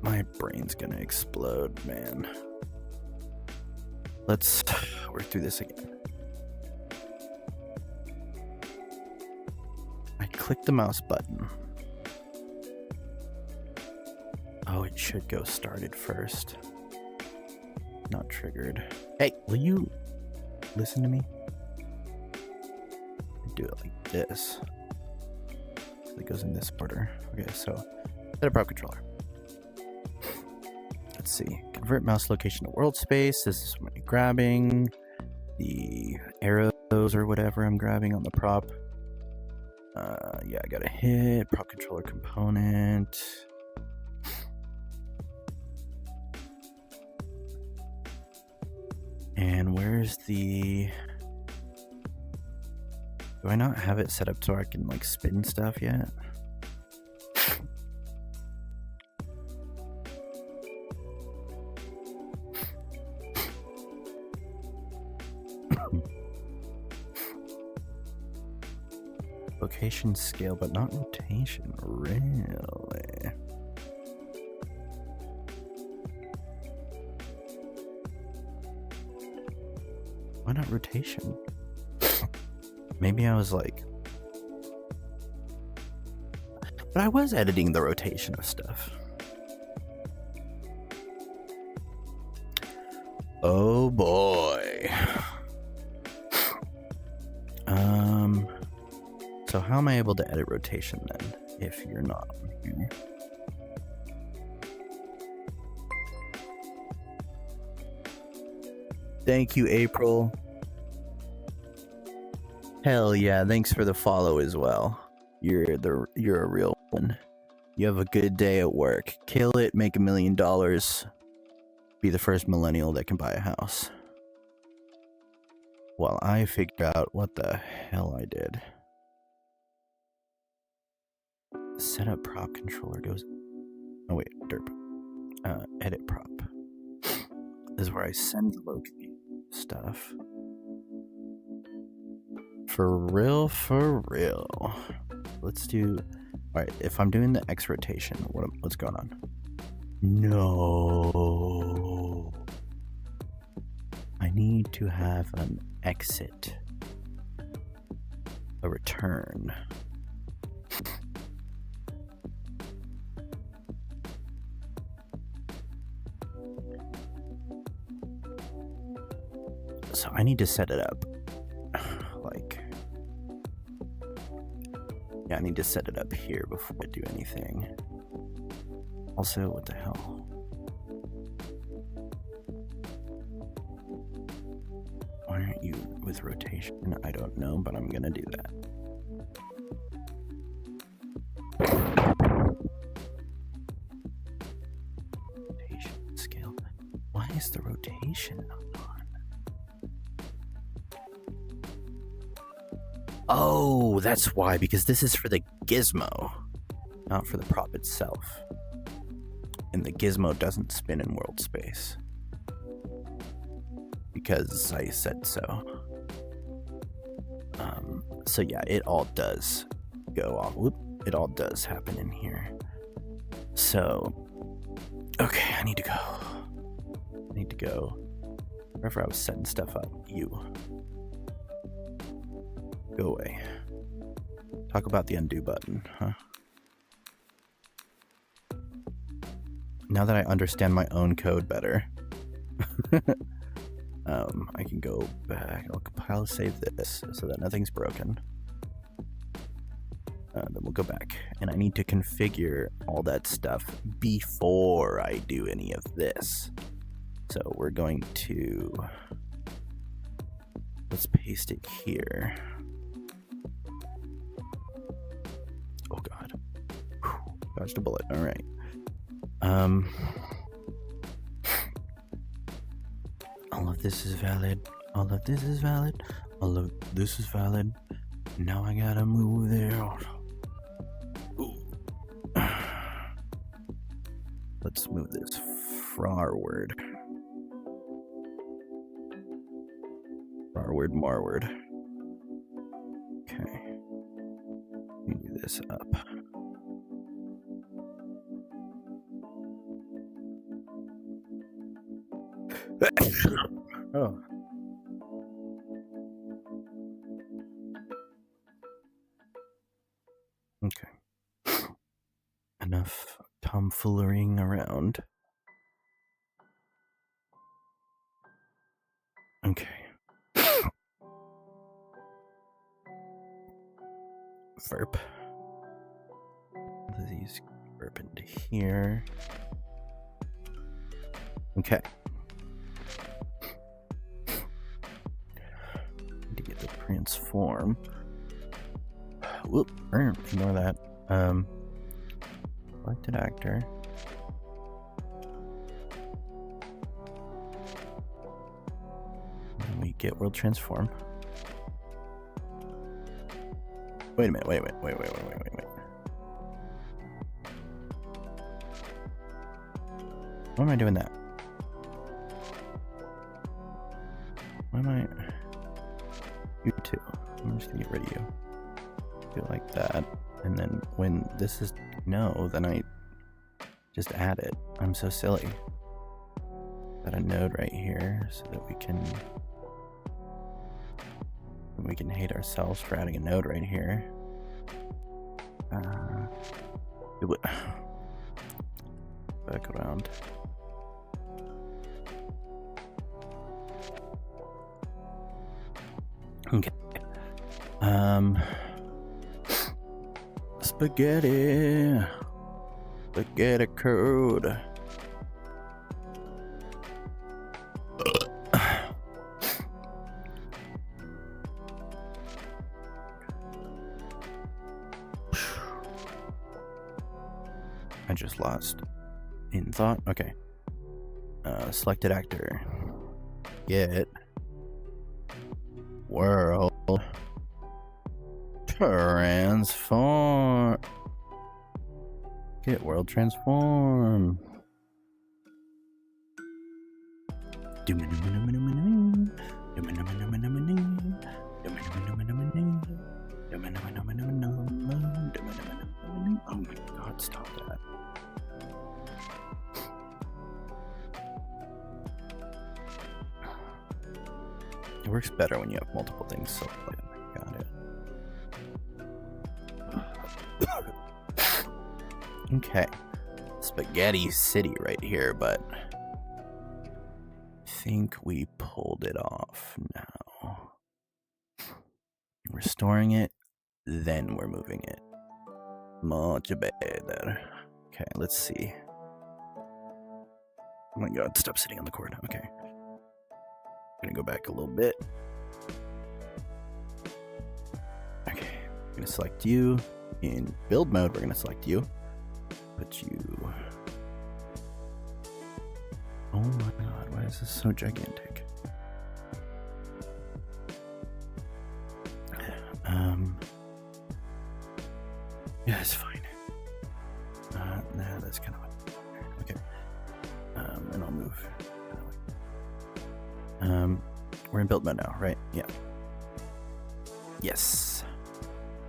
My brain's gonna explode, man. Let's work through this again. I click the mouse button. Oh, it should go started first. Not triggered. Hey, will you listen to me? Do it like this. It goes in this order. Okay, so set a prop controller. Let's see. Convert mouse location to world space. This is when you're grabbing the arrows or whatever I'm grabbing on the prop. Yeah, I gotta hit prop controller component. And where's the... Do I not have it set up so I can like spin stuff yet? Location scale, but not rotation, really? Why not rotation? Maybe I was like... But I was editing the rotation of stuff. Oh boy. So how am I able to edit rotation then, if you're not on here? Thank you, April. Hell yeah, thanks for the follow as well. You're a real one. You have a good day at work. Kill it, make $1 million. Be the first millennial that can buy a house. While I figured out what the hell I did. Setup prop controller goes... Oh wait, derp. Edit prop. This is where I send the locate stuff. For real. Let's do... Alright, if I'm doing the X rotation, what's going on? No. I need to have an exit. A return. So I need to set it up. Like... Yeah, I need to set it up here before I do anything. Also, what the hell? Why aren't you with rotation? I don't know, but I'm gonna do that. Rotation scale. Why is the rotation not on? Oh, that's why, because this is for the gizmo, not for the prop itself. And the gizmo doesn't spin in world space. because I said so. So yeah, it all does go off. Whoop, it all does happen in here. So, okay, I need to go. Wherever I was setting stuff up, you go away. Talk about the undo button, huh? Now that I understand my own code better, I can go back. I'll compile, save this so that nothing's broken. Then we'll go back, and I need to configure all that stuff before I do any of this. So we're going to, let's paste it here. Oh God, dodged a bullet. All right. All of this is valid. All of this is valid. All of this is valid. Now I gotta move there. Let's move this forward. Forward, marward. Okay. Let me do this up. Oh. Okay. Enough tomfoolering around. Okay. Verp. These verp into here. Okay. Need to get the transform. Whoop, ignore that. Selected actor. And we get world transform. Wait a minute, wait. Why am I doing that? Why am I? You too. I'm just gonna get rid of you. Do it like that. And then when this is no, then I just add it. I'm so silly. Got a node right here so that we can hate ourselves for adding a node right here. Back around. Okay. Spaghetti code. I just lost in thought. Okay. Selected actor. Get world transform. Get world transform. Oh my God, stop that. It works better when you have multiple things selected. Got it. Okay. Spaghetti City right here, but I think we pulled it off now. We're storing it, then we're moving it. Much better. Okay, let's see. Oh my God, stop sitting on the cord. Okay. I'm gonna go back a little bit. Okay, I'm gonna select you. In build mode, we're gonna select you. Put you. Oh my God, why is this so gigantic? Yeah, it's fine. Nah, that's kind of okay. And I'll move. We're in build mode now, right? Yeah. Yes.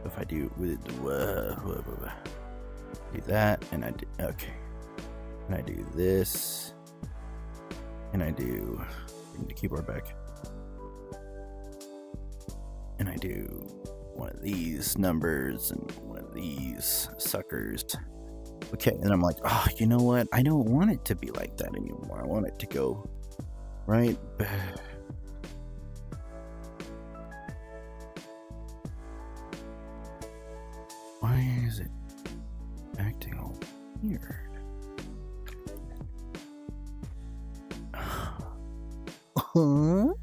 If I do with do that, and I do okay, and I do this, and I do bring the keyboard back, and I do one of these numbers and one of these suckers. Okay, and I'm like, oh, you know what? I don't want it to be like that anymore. I want it to go right back. Why is it acting all weird? Huh?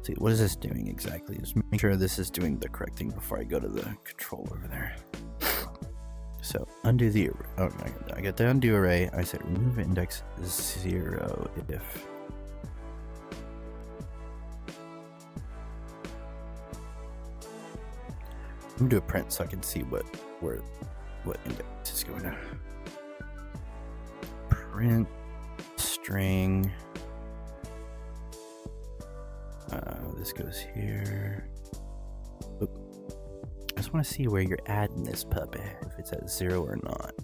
See, what is this doing exactly? Just make sure this is doing the correct thing before I go to the control over there. So undo the array. Oh, I get the undo array. I said remove index 0 if I'm gonna do a print so I can see what index is going to. Print string. This goes here. Oop. I just want to see where you're adding this puppy, if it's at 0 or not.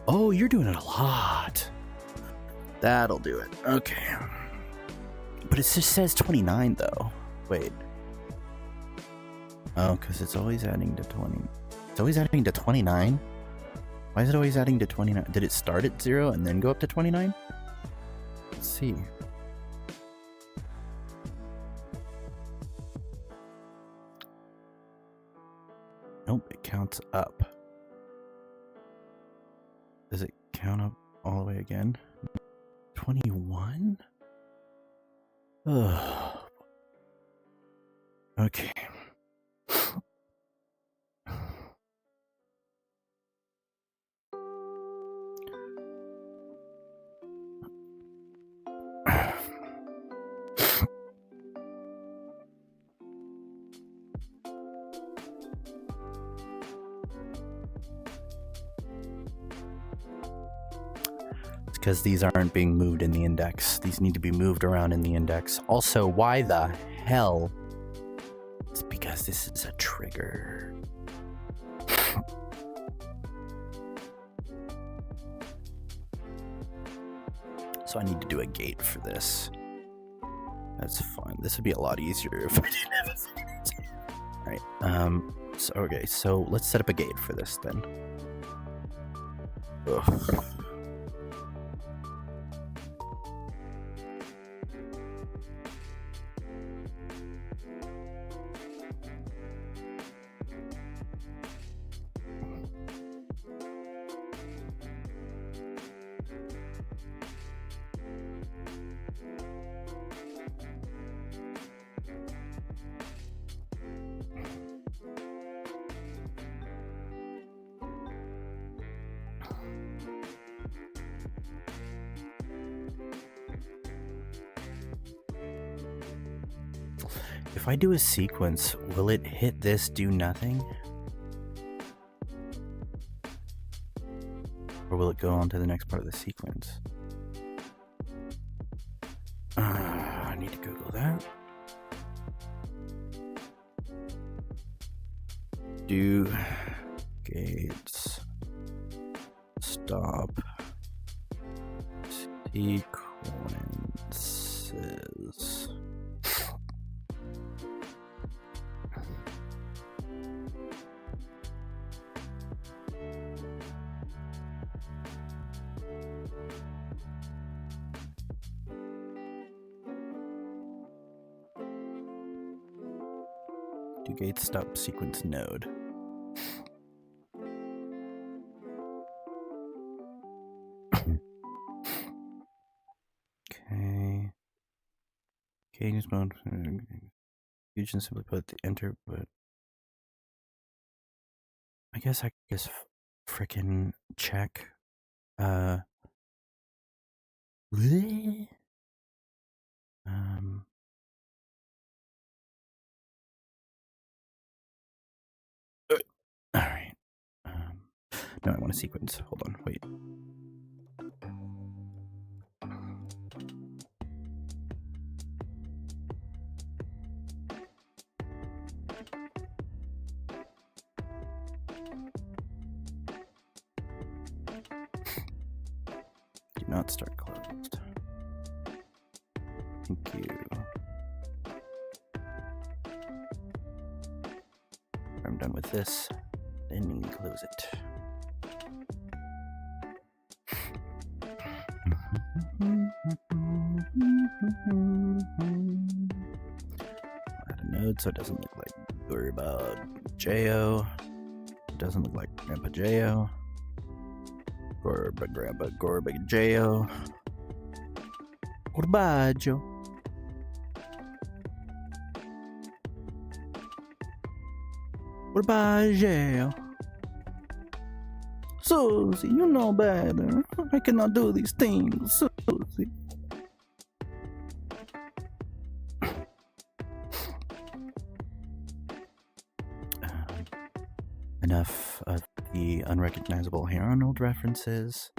Oh, you're doing it a lot. That'll do it. Okay. But it just says 29 though. Wait. Oh, because it's always adding to 20. It's always adding to 29? Why is it always adding to 29? Did it start at 0 and then go up to 29? Let's see. Nope, it counts up. Does it count up all the way again? 21? Ugh. Okay. Because these aren't being moved in the index. These need to be moved around in the index. Also, why the hell? It's because this is a trigger. So I need to do a gate for this. That's fine. This would be a lot easier if I didn't have it. Alright, so okay, so let's set up a gate for this then. Ugh. If I do a sequence, will it hit this do nothing? Or will it go on to the next part of the sequence? I need to Google that. Do gates stop sequences? Do gates stop sequence node? Okay. Cadence mode. You can simply put the enter, but I guess I just frickin' check. All right. No, I want a sequence. Hold on, wait. Do not start closed. Thank you. I'm done with this. Then close it. Add a node so it doesn't look like Gorba Jo. It doesn't look like Grandpa Jo. Grandpa Jo. Goodbye, Joe. Goodbye, Joe. Susie, you know better. I cannot do these things, Susie. Enough of the unrecognizable Hey Arnold references.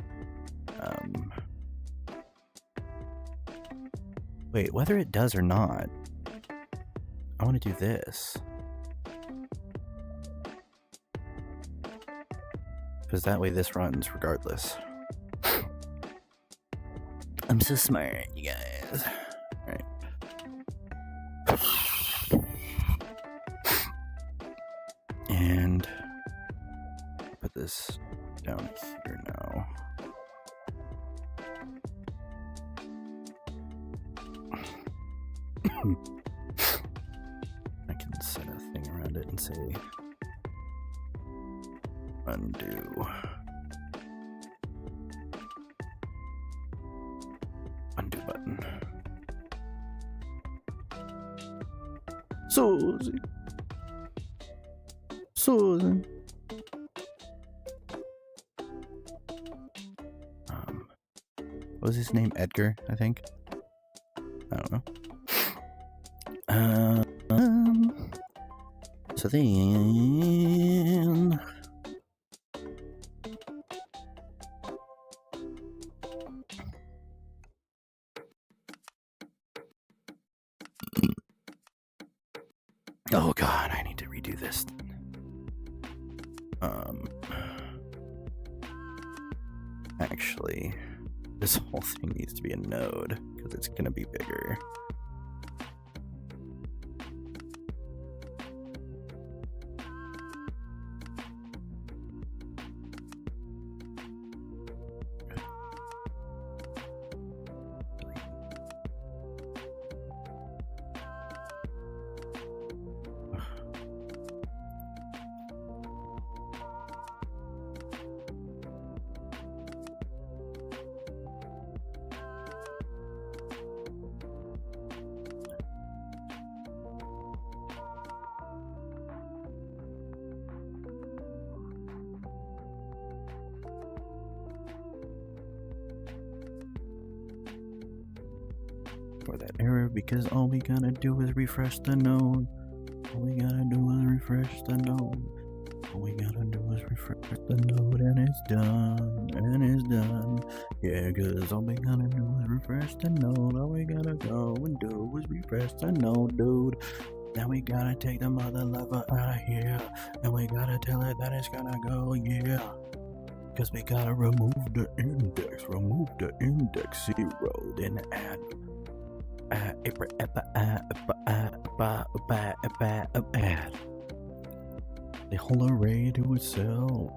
Wait, whether it does or not, I want to do this. Because that way this runs regardless. I'm so smart, you guys. Alright. And put this down here now. I can set a thing around it and say undo. Undo button. Susie. Susan. What was his name? Edgar, I think. I don't know. So then oh god, I need to redo this. Actually, this whole thing needs to be a node because it's gonna be bigger. For that error, because all we gotta do is refresh the node. All we gotta do is refresh the node. All we gotta do is refresh the node, and it's done. And it's done. Yeah, cause all we gotta do is refresh the node. All we gotta go and do is refresh the node, dude. Now we gotta take the mother lover out of here. And we gotta tell it that it's gonna go, yeah. Cause we gotta remove the index 0, then add the whole array to itself.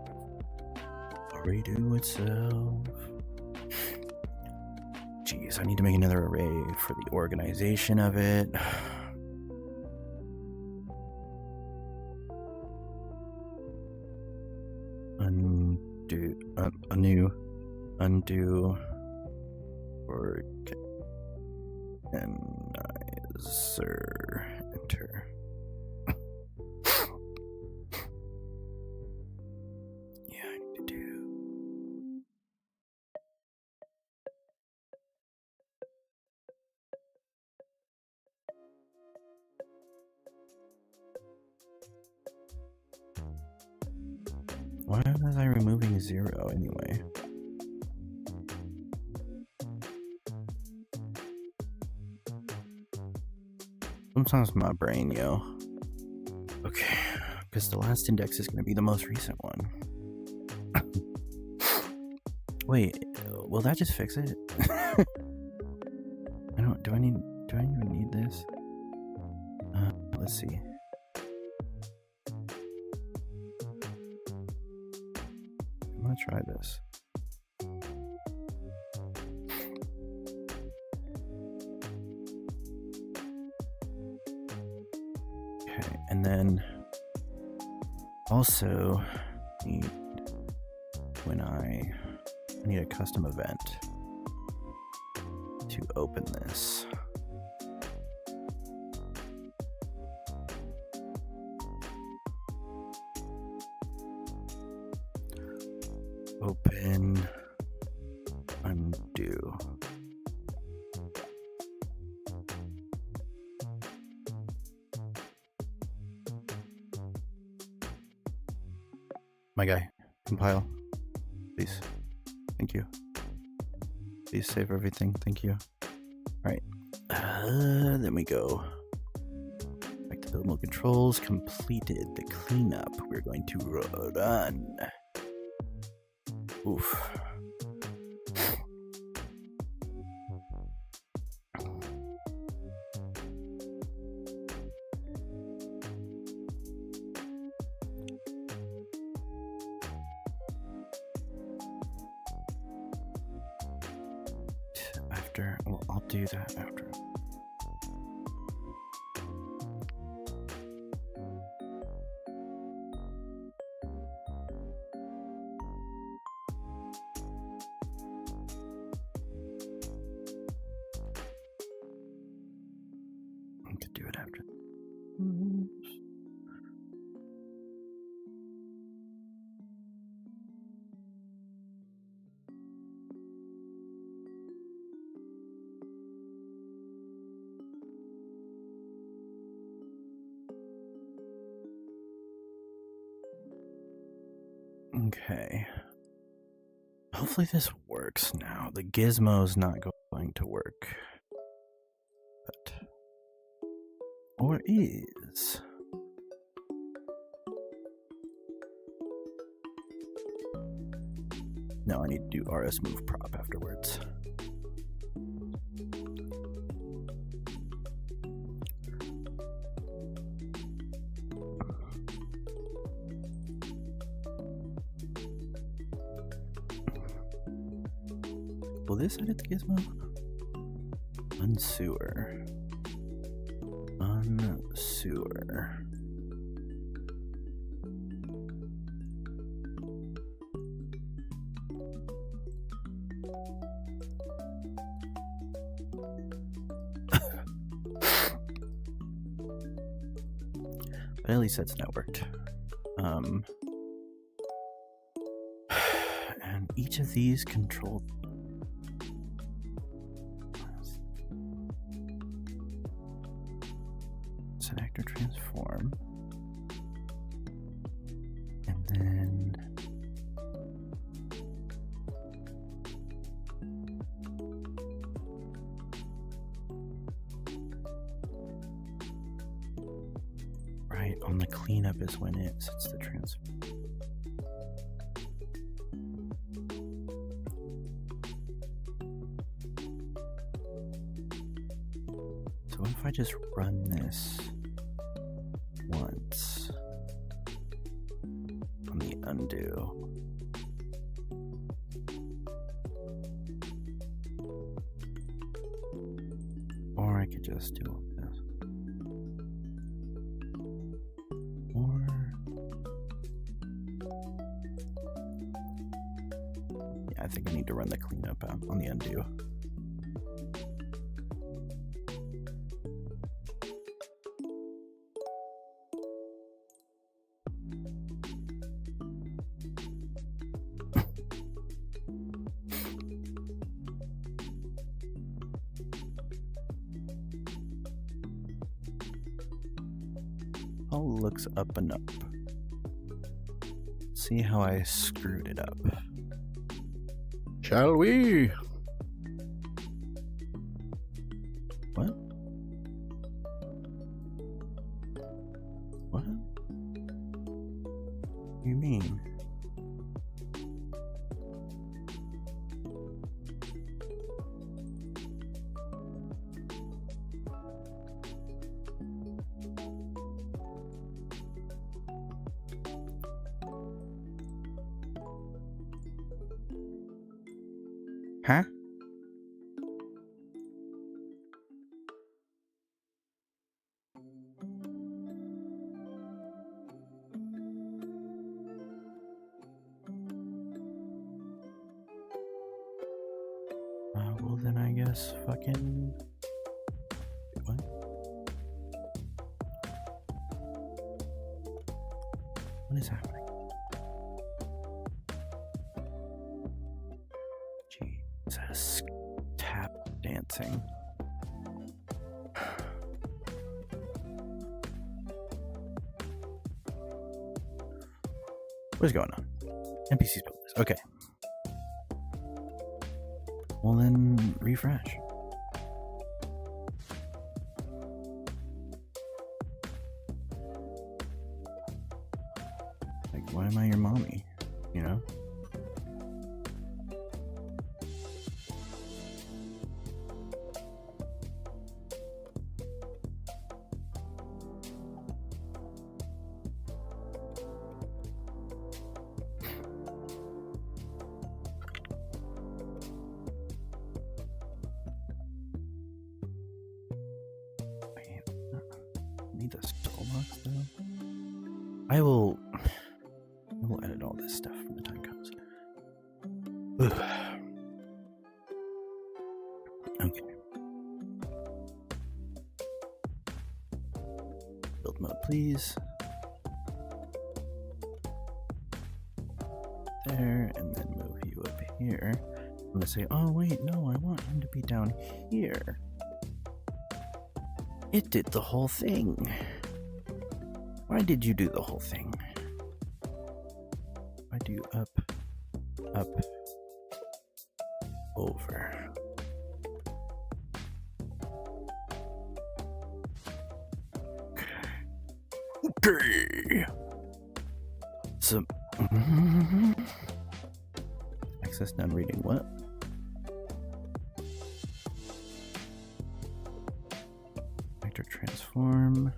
Array to itself. Jeez, I need to make another array for the organization of it. Undo, organizer, enter. Yeah, I need to do. was I removing 0 anyway? Sometimes my brain, yo. Okay, because the last index is going to be the most recent one. Wait, will that just fix it? Do I even need this? Let's see. I'm gonna try this. Okay, and then also need I need a custom event to open this. Open, undo. My guy, compile, please. Thank you. Please save everything. Thank you. All right. Then we go back to build mode controls. Completed the cleanup. We're going to run. Oof. Well, I'll do that after. I could do it after. Okay. Hopefully this works now. The gizmo's not going to work. But... or is... No, I need to do RS move prop afterwards. Will this edit the gizmo? Unsewer. Unsewer. But at least that's networked. And each of these control. Select or transform. And then right on the cleanup is when it sets the transfer. So what if I just run this once on the undo? Or I could just do all this. Or yeah, I think I need to run the cleanup on the undo. All looks up and up. see how I screwed it up. Shall we? What? What? What do you mean? Huh? Well then I guess fucking... What? What is happening? Jesus. Tap dancing. What's going on? NPC spellers. Okay. Well then, refresh. Like, why am I your mommy? You know? Need the soul box though. I will edit all this stuff when the time comes. Ugh. Okay. Build mode, please. There, and then move you up here. I'm gonna say, oh wait, no, I want him to be down here. It did the whole thing. Why did you do the whole thing? Why do you up, over? Okay. So, access done reading what? Vector transform.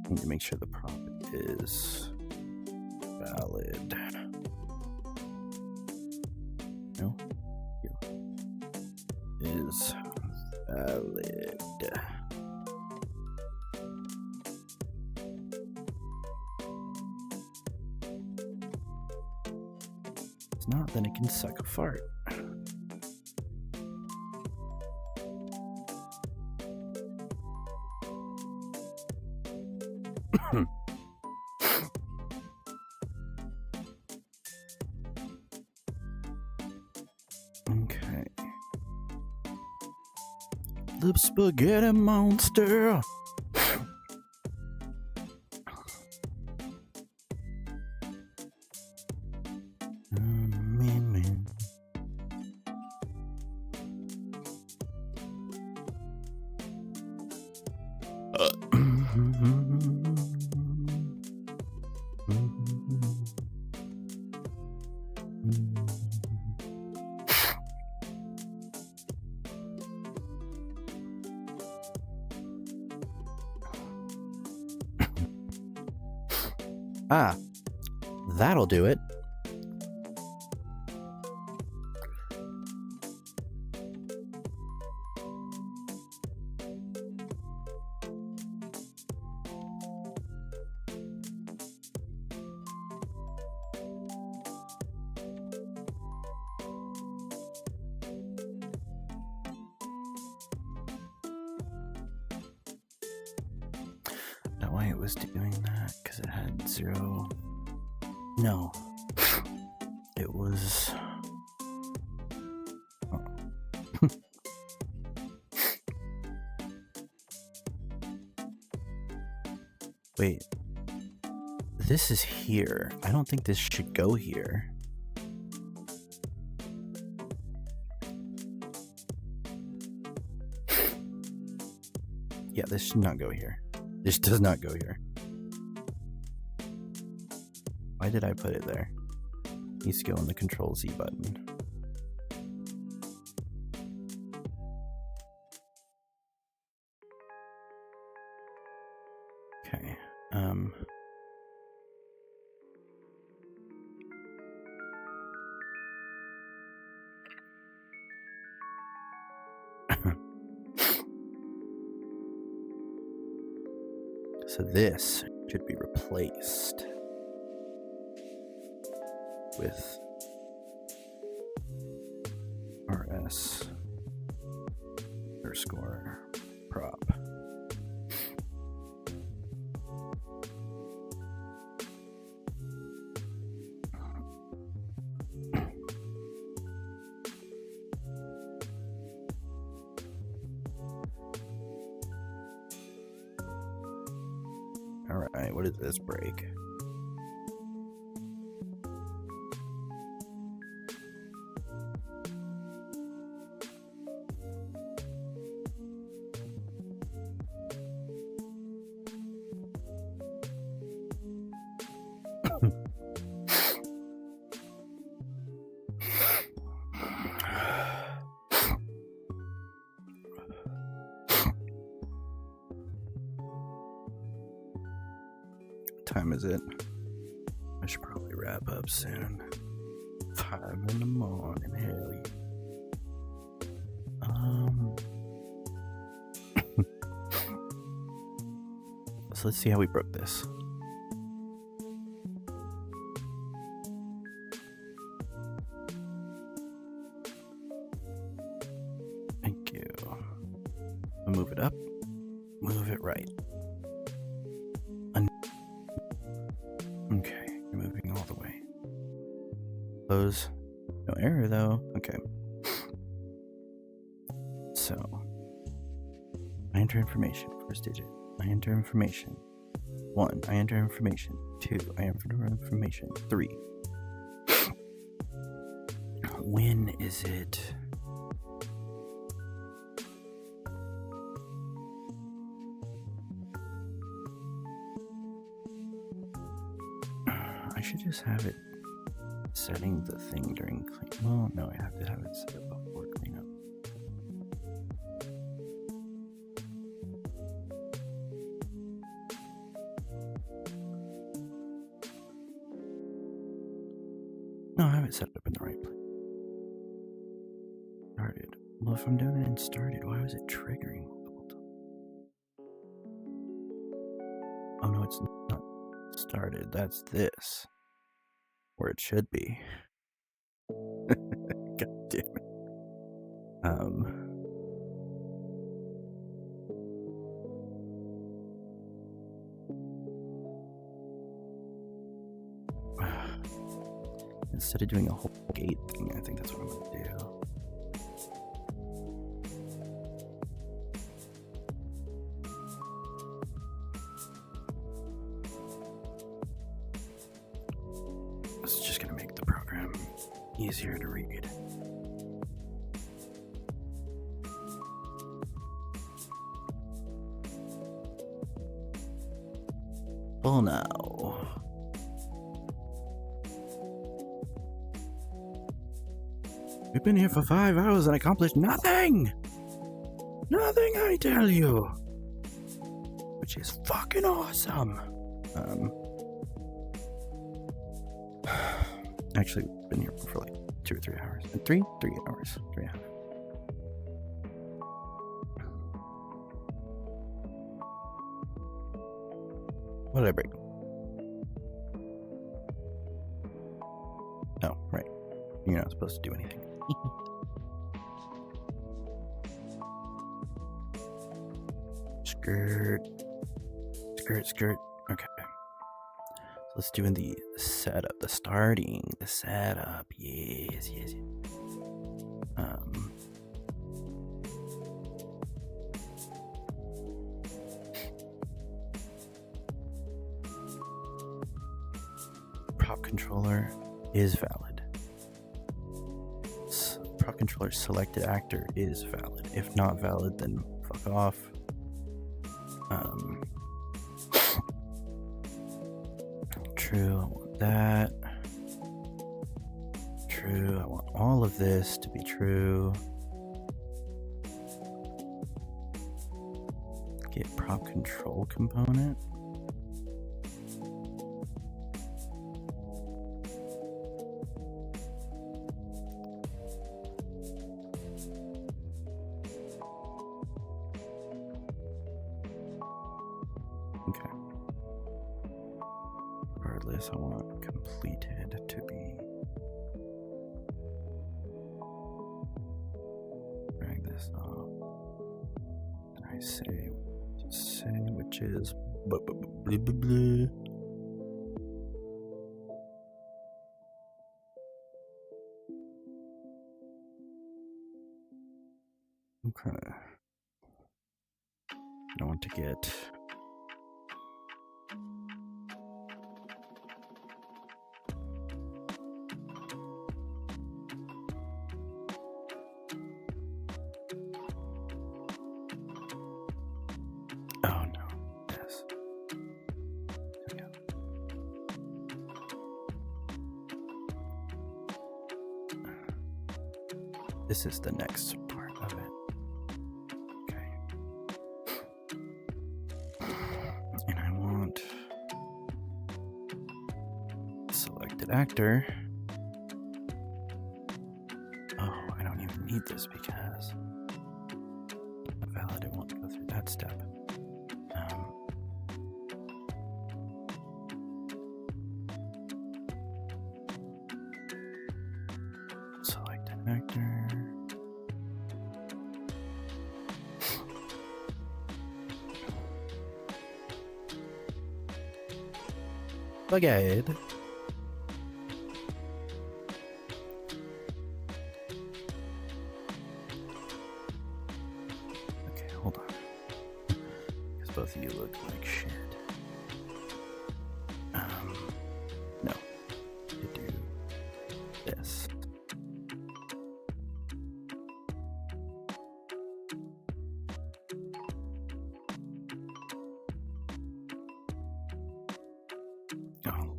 Need to make sure the prompt is valid. No, here is valid. It's not, then it can suck a fart. Okay. The spaghetti monster. Man. Ah, that'll do it. Why it was doing that, because it had 0. No, it was wait, this is here. I don't think this should go here. Yeah, this should not go here. This does not go here. Why did I put it there? Needs to go on the Control Z button. Okay. So this should be replaced with RS underscore prop. Alright, what is this break? Time is it? I should probably wrap up soon. 5 in the morning, hell yeah. So let's see how we broke this. Thank you. I'll move it up, move it right. Okay, you're moving all the way. Close. No error though. Okay. So, I enter information, first digit. I enter information. 1, I enter information. 2, I enter information. 3. When is it? I should just have it setting the thing during clean. Well, no, I have to have it set up before cleanup. No, I have it set up in the right place. Started. Well, if I'm doing it in started, why was it triggering multiple times? Oh no, it's not started. That's this. Where it should be. God damn it. Instead of doing a whole gate thing, I think that's what I'm gonna do. It's just gonna make the program easier to read. Well, now. We've been here for 5 hours and accomplished nothing! Nothing, I tell you! Which is fucking awesome. Actually, been here for like 2 or 3 hours. 3 hours. 3.5. What did I break? Oh, right. You're not supposed to do anything. Skirt. Okay. So let's do in the setup, the setup. Yes. Prop controller is valid. Prop controller selected actor is valid. If not valid, then fuck off. True, I want that. True, I want all of this to be true. Get prop control component. Okay. Regardless, I want completed to be. Drag this off. I say which is blah, blah, blah, blah, blah. Okay. I want to get this is the next part of it. Okay. And I want selected actor. Oh, I don't even need this because not valid. I won't go through that step. Selected actor. Bug-eyed. Okay, hold on. Because both of you look like shit. No. You do this. Oh.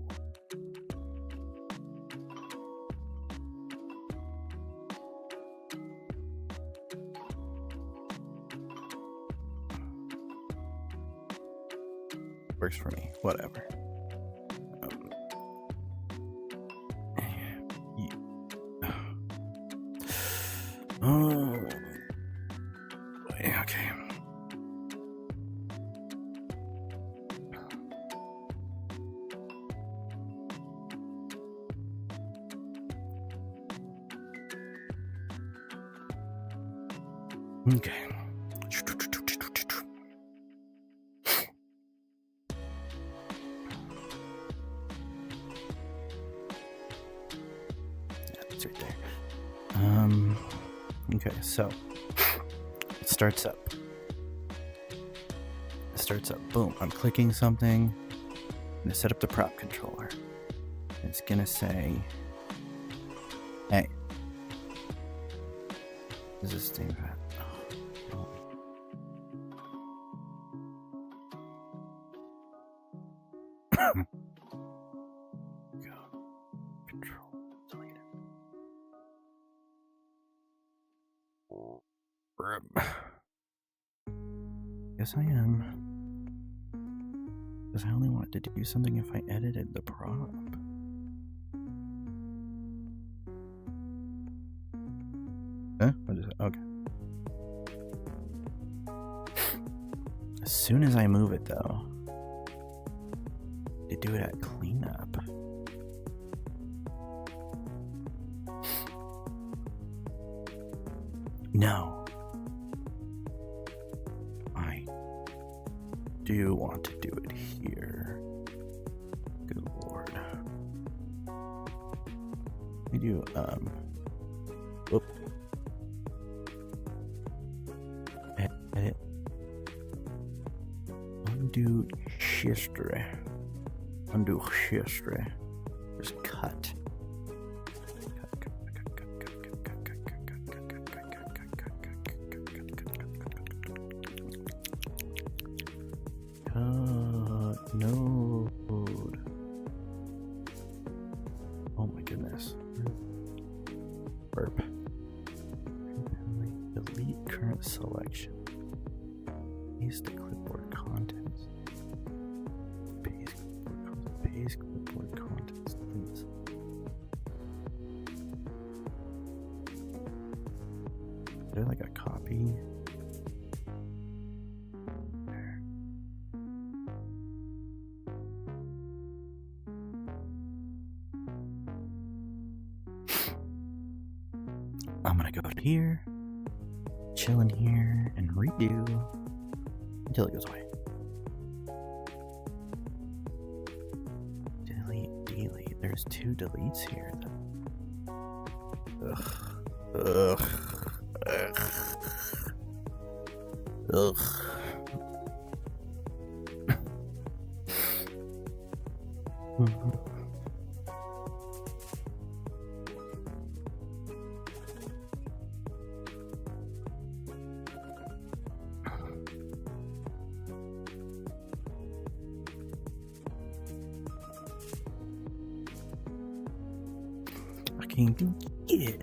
Works for me. Whatever. Oh. Okay. Okay. It's right there. Okay, so it starts up. Boom. I'm clicking something. I'm gonna set up the prop controller. It's gonna say, hey, is this thing fat? Oh. Control. Delete it. 'Guess I am. Because I only wanted to do something if I edited the prop. Huh? What is it? Okay. As soon as I move it, though, they do it at cleanup. No. I do want to do it here. Good lord. We do, whoop. Edit. Undo history. Undo history. Just cut. Node. Oh my goodness. Burp. Delete current selection. Paste the clipboard contents. Paste clipboard contents, please. Is there like a copy? There. I'm gonna go here, chill in here, and redo until it goes away. Delete. There's 2 deletes here. Ugh. I can't do it.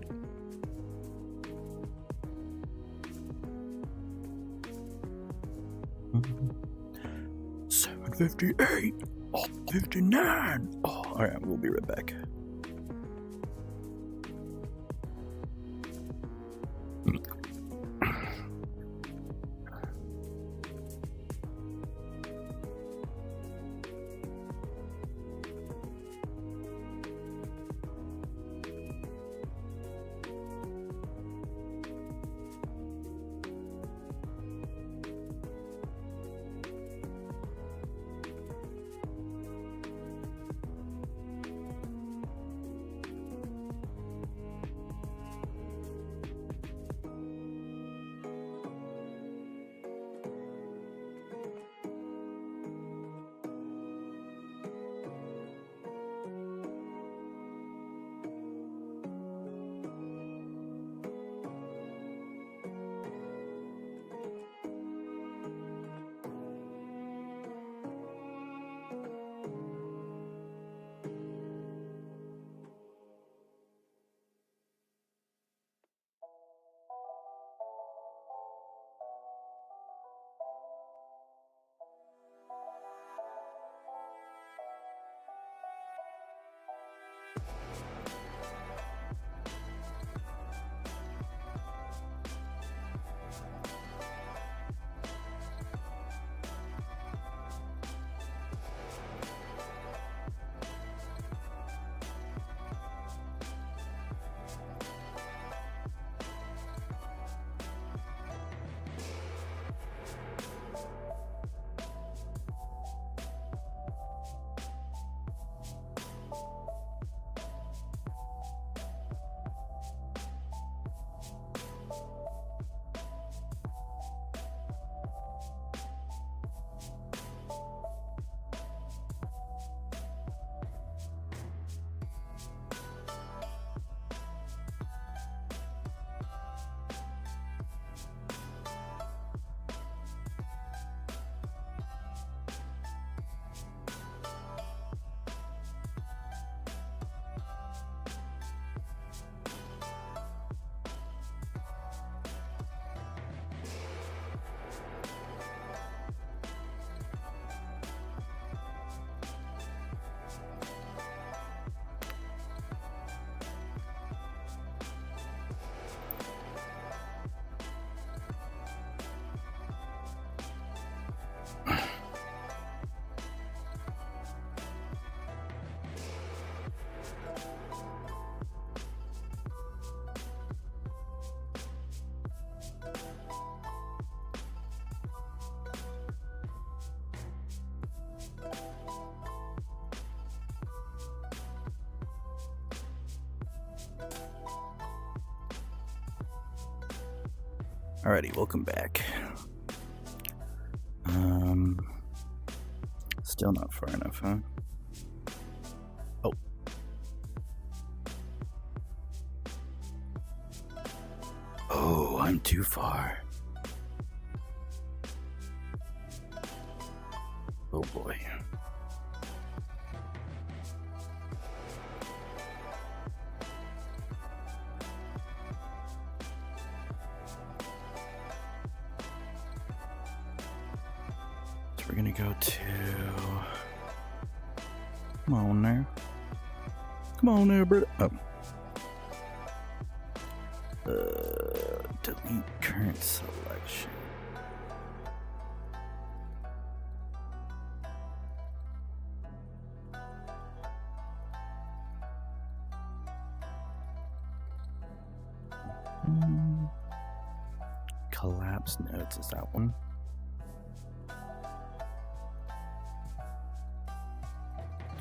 Mm-hmm. 758. Oh, 59. Oh, all right, we'll be right back. Alrighty, welcome back. Still not far enough, huh? Oh. Oh, I'm too far. Oh boy. So we're gonna go to... Come on now. Come on now, Britta. Oh. Delete current selection. Collapse notes, is that one?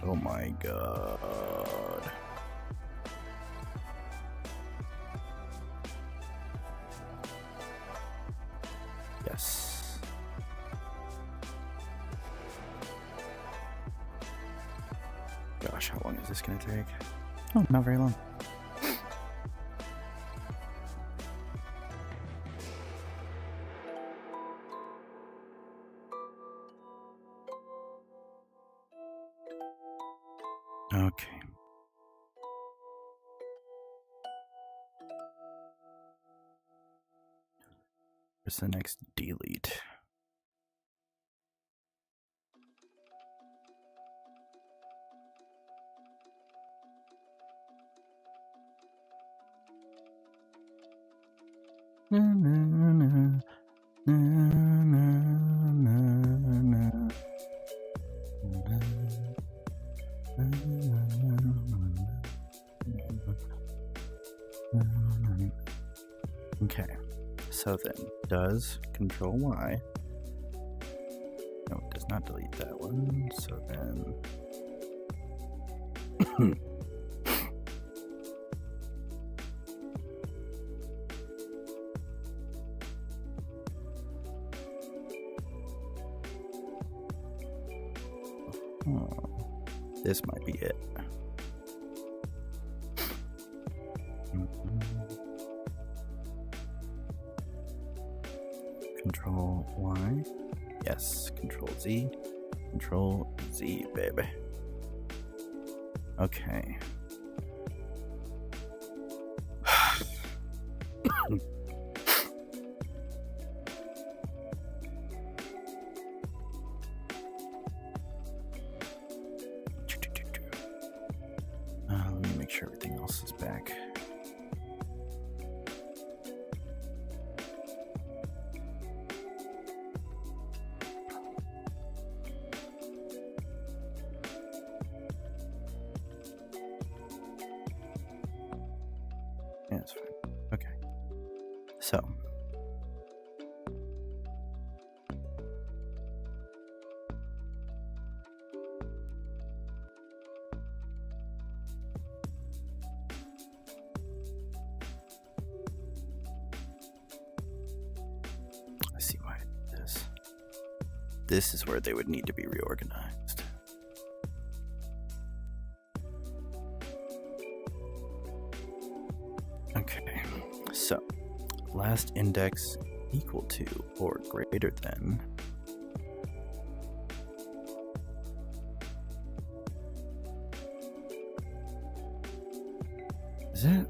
Oh my god. Yes. Gosh, how long is this gonna take? Oh, not very long. Okay. Where's the next delete? Na, na, na, na, na, na, na. Okay, so then does Control Y. No, it does not delete that one. So then this might be it. Control Y. Yes, Control Z. Control Z, baby. Okay. Let me make sure everything else is back. Yeah, that's fine. Okay. So. I see why this is where they would need to be reorganized. Okay, so last index equal to or greater than is it?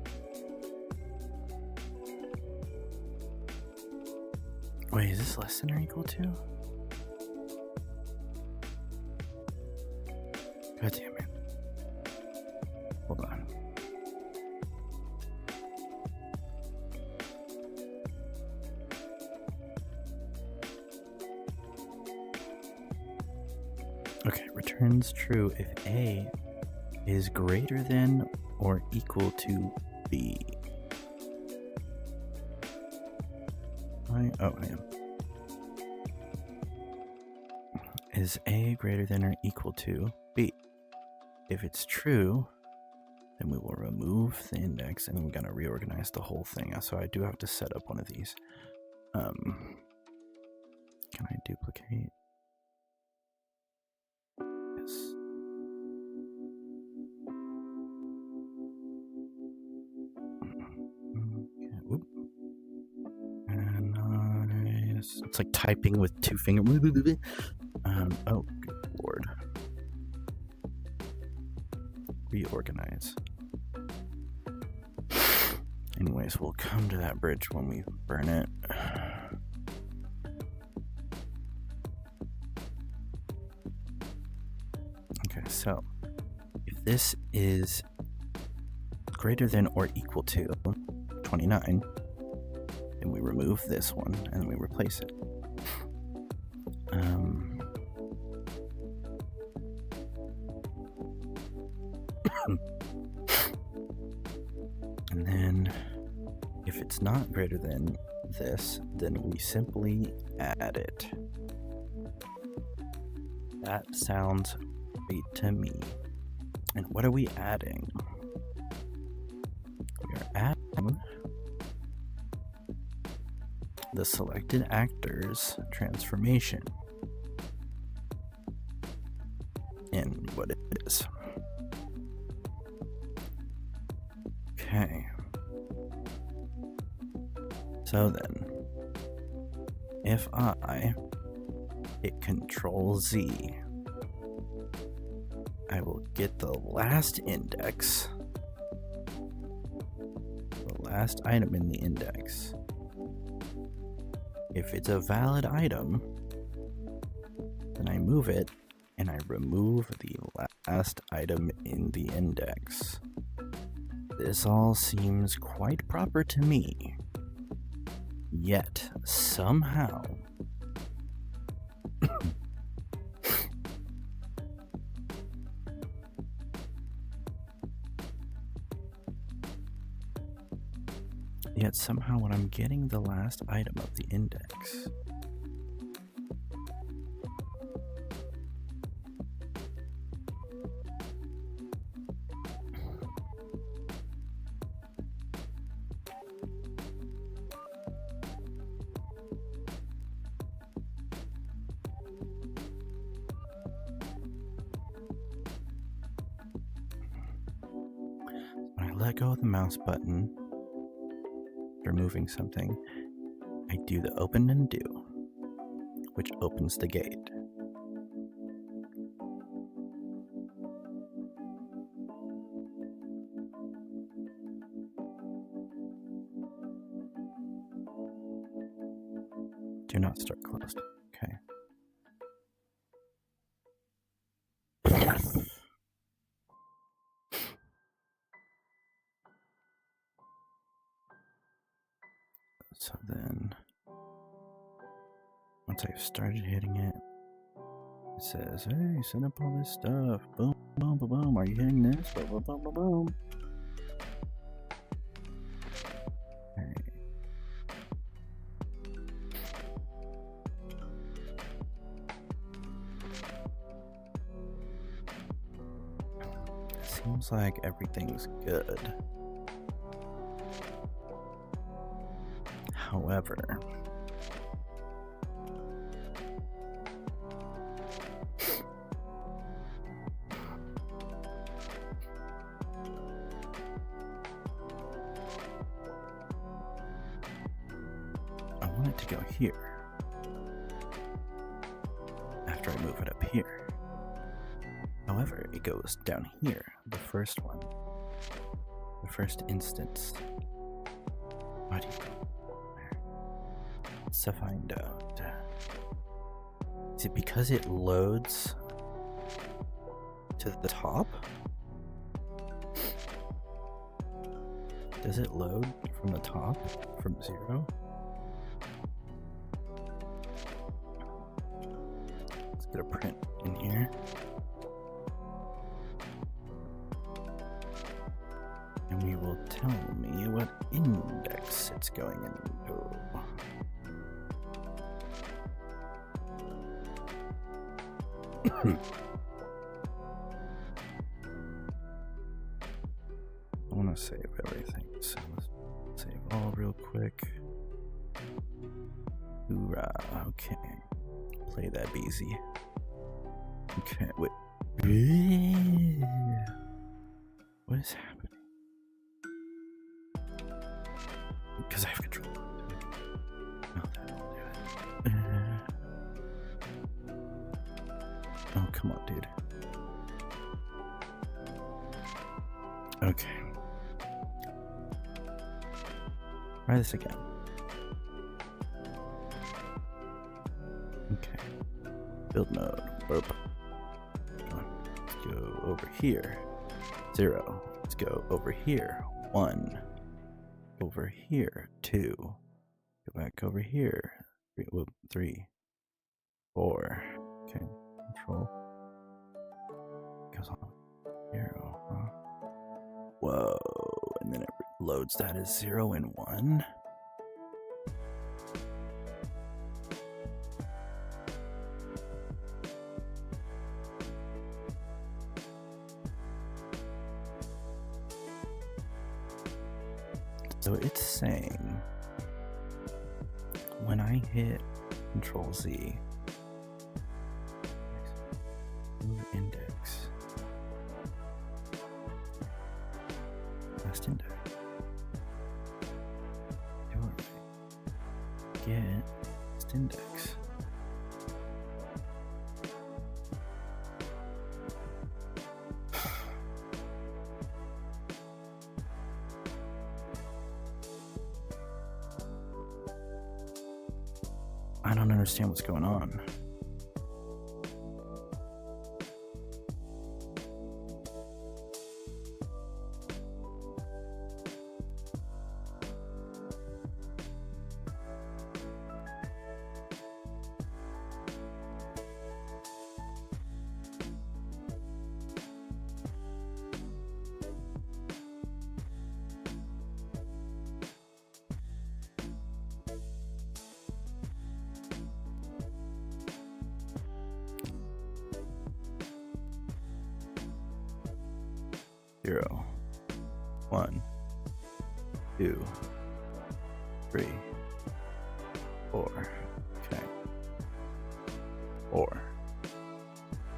Wait, is this less than or equal to? God damn it. Hold on. Okay, returns true if A is greater than or equal to B. I am. Is A greater than or equal to B? If it's true, then we will remove the index and then we're going to reorganize the whole thing. So I do have to set up one of these. Can I duplicate? Yes. Okay, whoop. And nice. It's like typing with two fingers. Oh, good lord. Reorganize. Anyways, we'll come to that bridge when we burn it. Okay, so if this is greater than or equal to 29, then we remove this one and we replace it. And then if it's not greater than this, then we simply add it. That sounds great to me. And what are we adding? We are adding the selected actor's transformation in what it is. Okay. So then, if I hit Control Z, I will get the last index, the last item in the index. If it's a valid item, then I move it and I remove the last item in the index. This all seems quite proper to me. Yet, somehow, when I'm getting the last item of the index, when I let go of the mouse button, removing something, I do the open and do, which opens the gate. Do not start closed. Okay. So then, once I've started hitting it, it says, hey, set up all this stuff. Boom, boom, boom, boom. Are you hitting this? Boom, boom, boom, boom, boom. Okay. Seems like everything's good. However, I want it to go here after I move it up here. However, it goes down here, the first one, the first instance. What do you Let's find out. Is it because it loads to the top? Does it load from the top, from 0? Let's get a print in here. And we will tell me what index it's going into. I want to save everything, so let's save all real quick. Hoorah. Okay. Play that BZ. Okay, wait. What is happening? Because I have control. No, that won't do it. Oh, come on, dude. Okay. Try this again. Okay. Build node. Burp. Let's go over here. 0. Let's go over here. 1. Over here. 2. Go back over here. 3. 4. Okay. Control. Goes on. 0. Whoa. And then it loads that as 0 and 1. So it's saying when I hit Control Z, move index, last index, get last index. I don't understand what's going on. Zero, 1, 2, 3, 4. Okay. 4.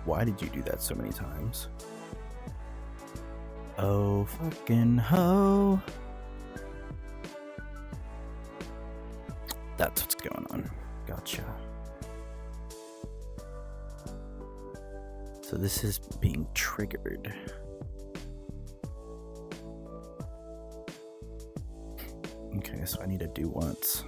Why did you do that so many times? Oh, fucking ho. That's what's going on. Gotcha. So this is being triggered. Okay, so I need to do once.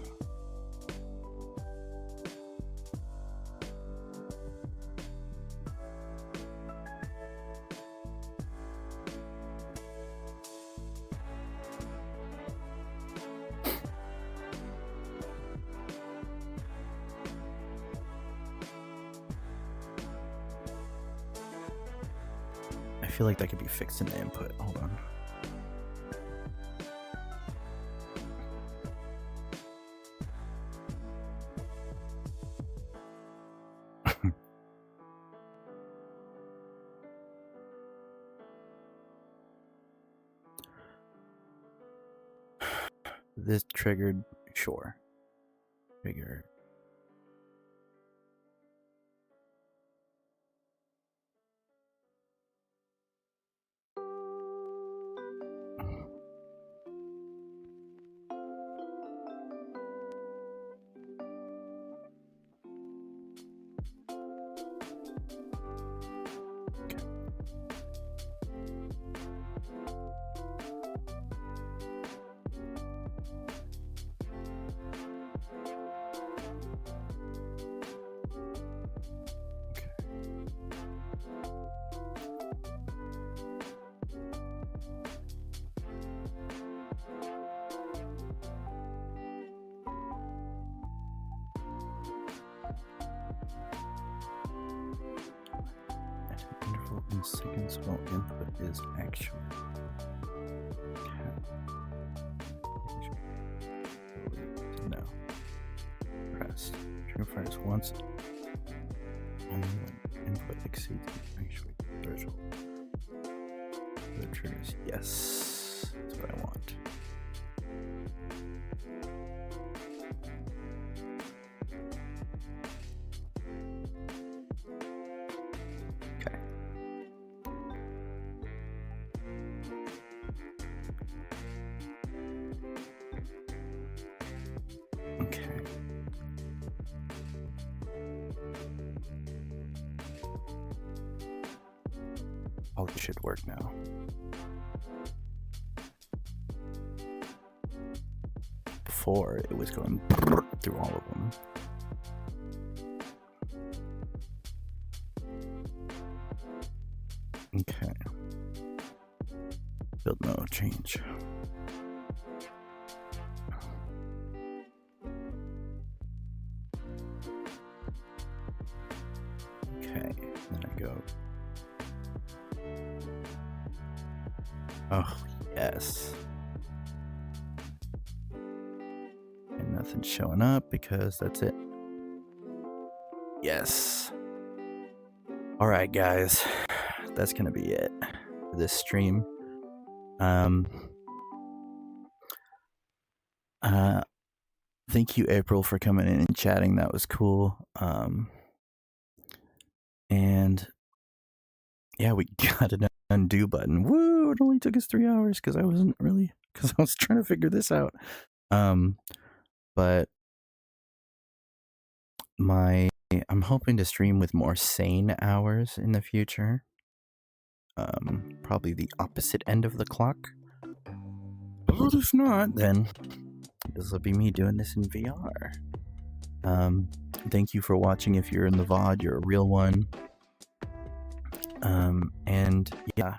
I feel like that could be fixed in the input. Hold on. This triggered, sure. Trigger. Interval in seconds while input is actual. No. Pressed. Trigger fires once only when input exceeds the actual threshold. The triggers, yes. That's what I want. All this should work now. Before, it was going through all of them. Okay. Build no change. Okay, then I go. Oh, yes. And nothing's showing up because that's it. Yes. Alright, guys. That's gonna be it for this stream. Thank you, April, for coming in and chatting. That was cool. And yeah, we got an undo button. Woo! It only took us 3 hours because I was trying to figure this out. But I'm hoping to stream with more sane hours in the future. Probably the opposite end of the clock. But if not, then this will be me doing this in VR. Thank you for watching. If you're in the VOD, you're a real one. And yeah,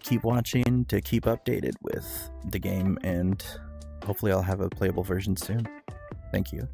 keep watching to keep updated with the game, and hopefully I'll have a playable version soon. Thank you.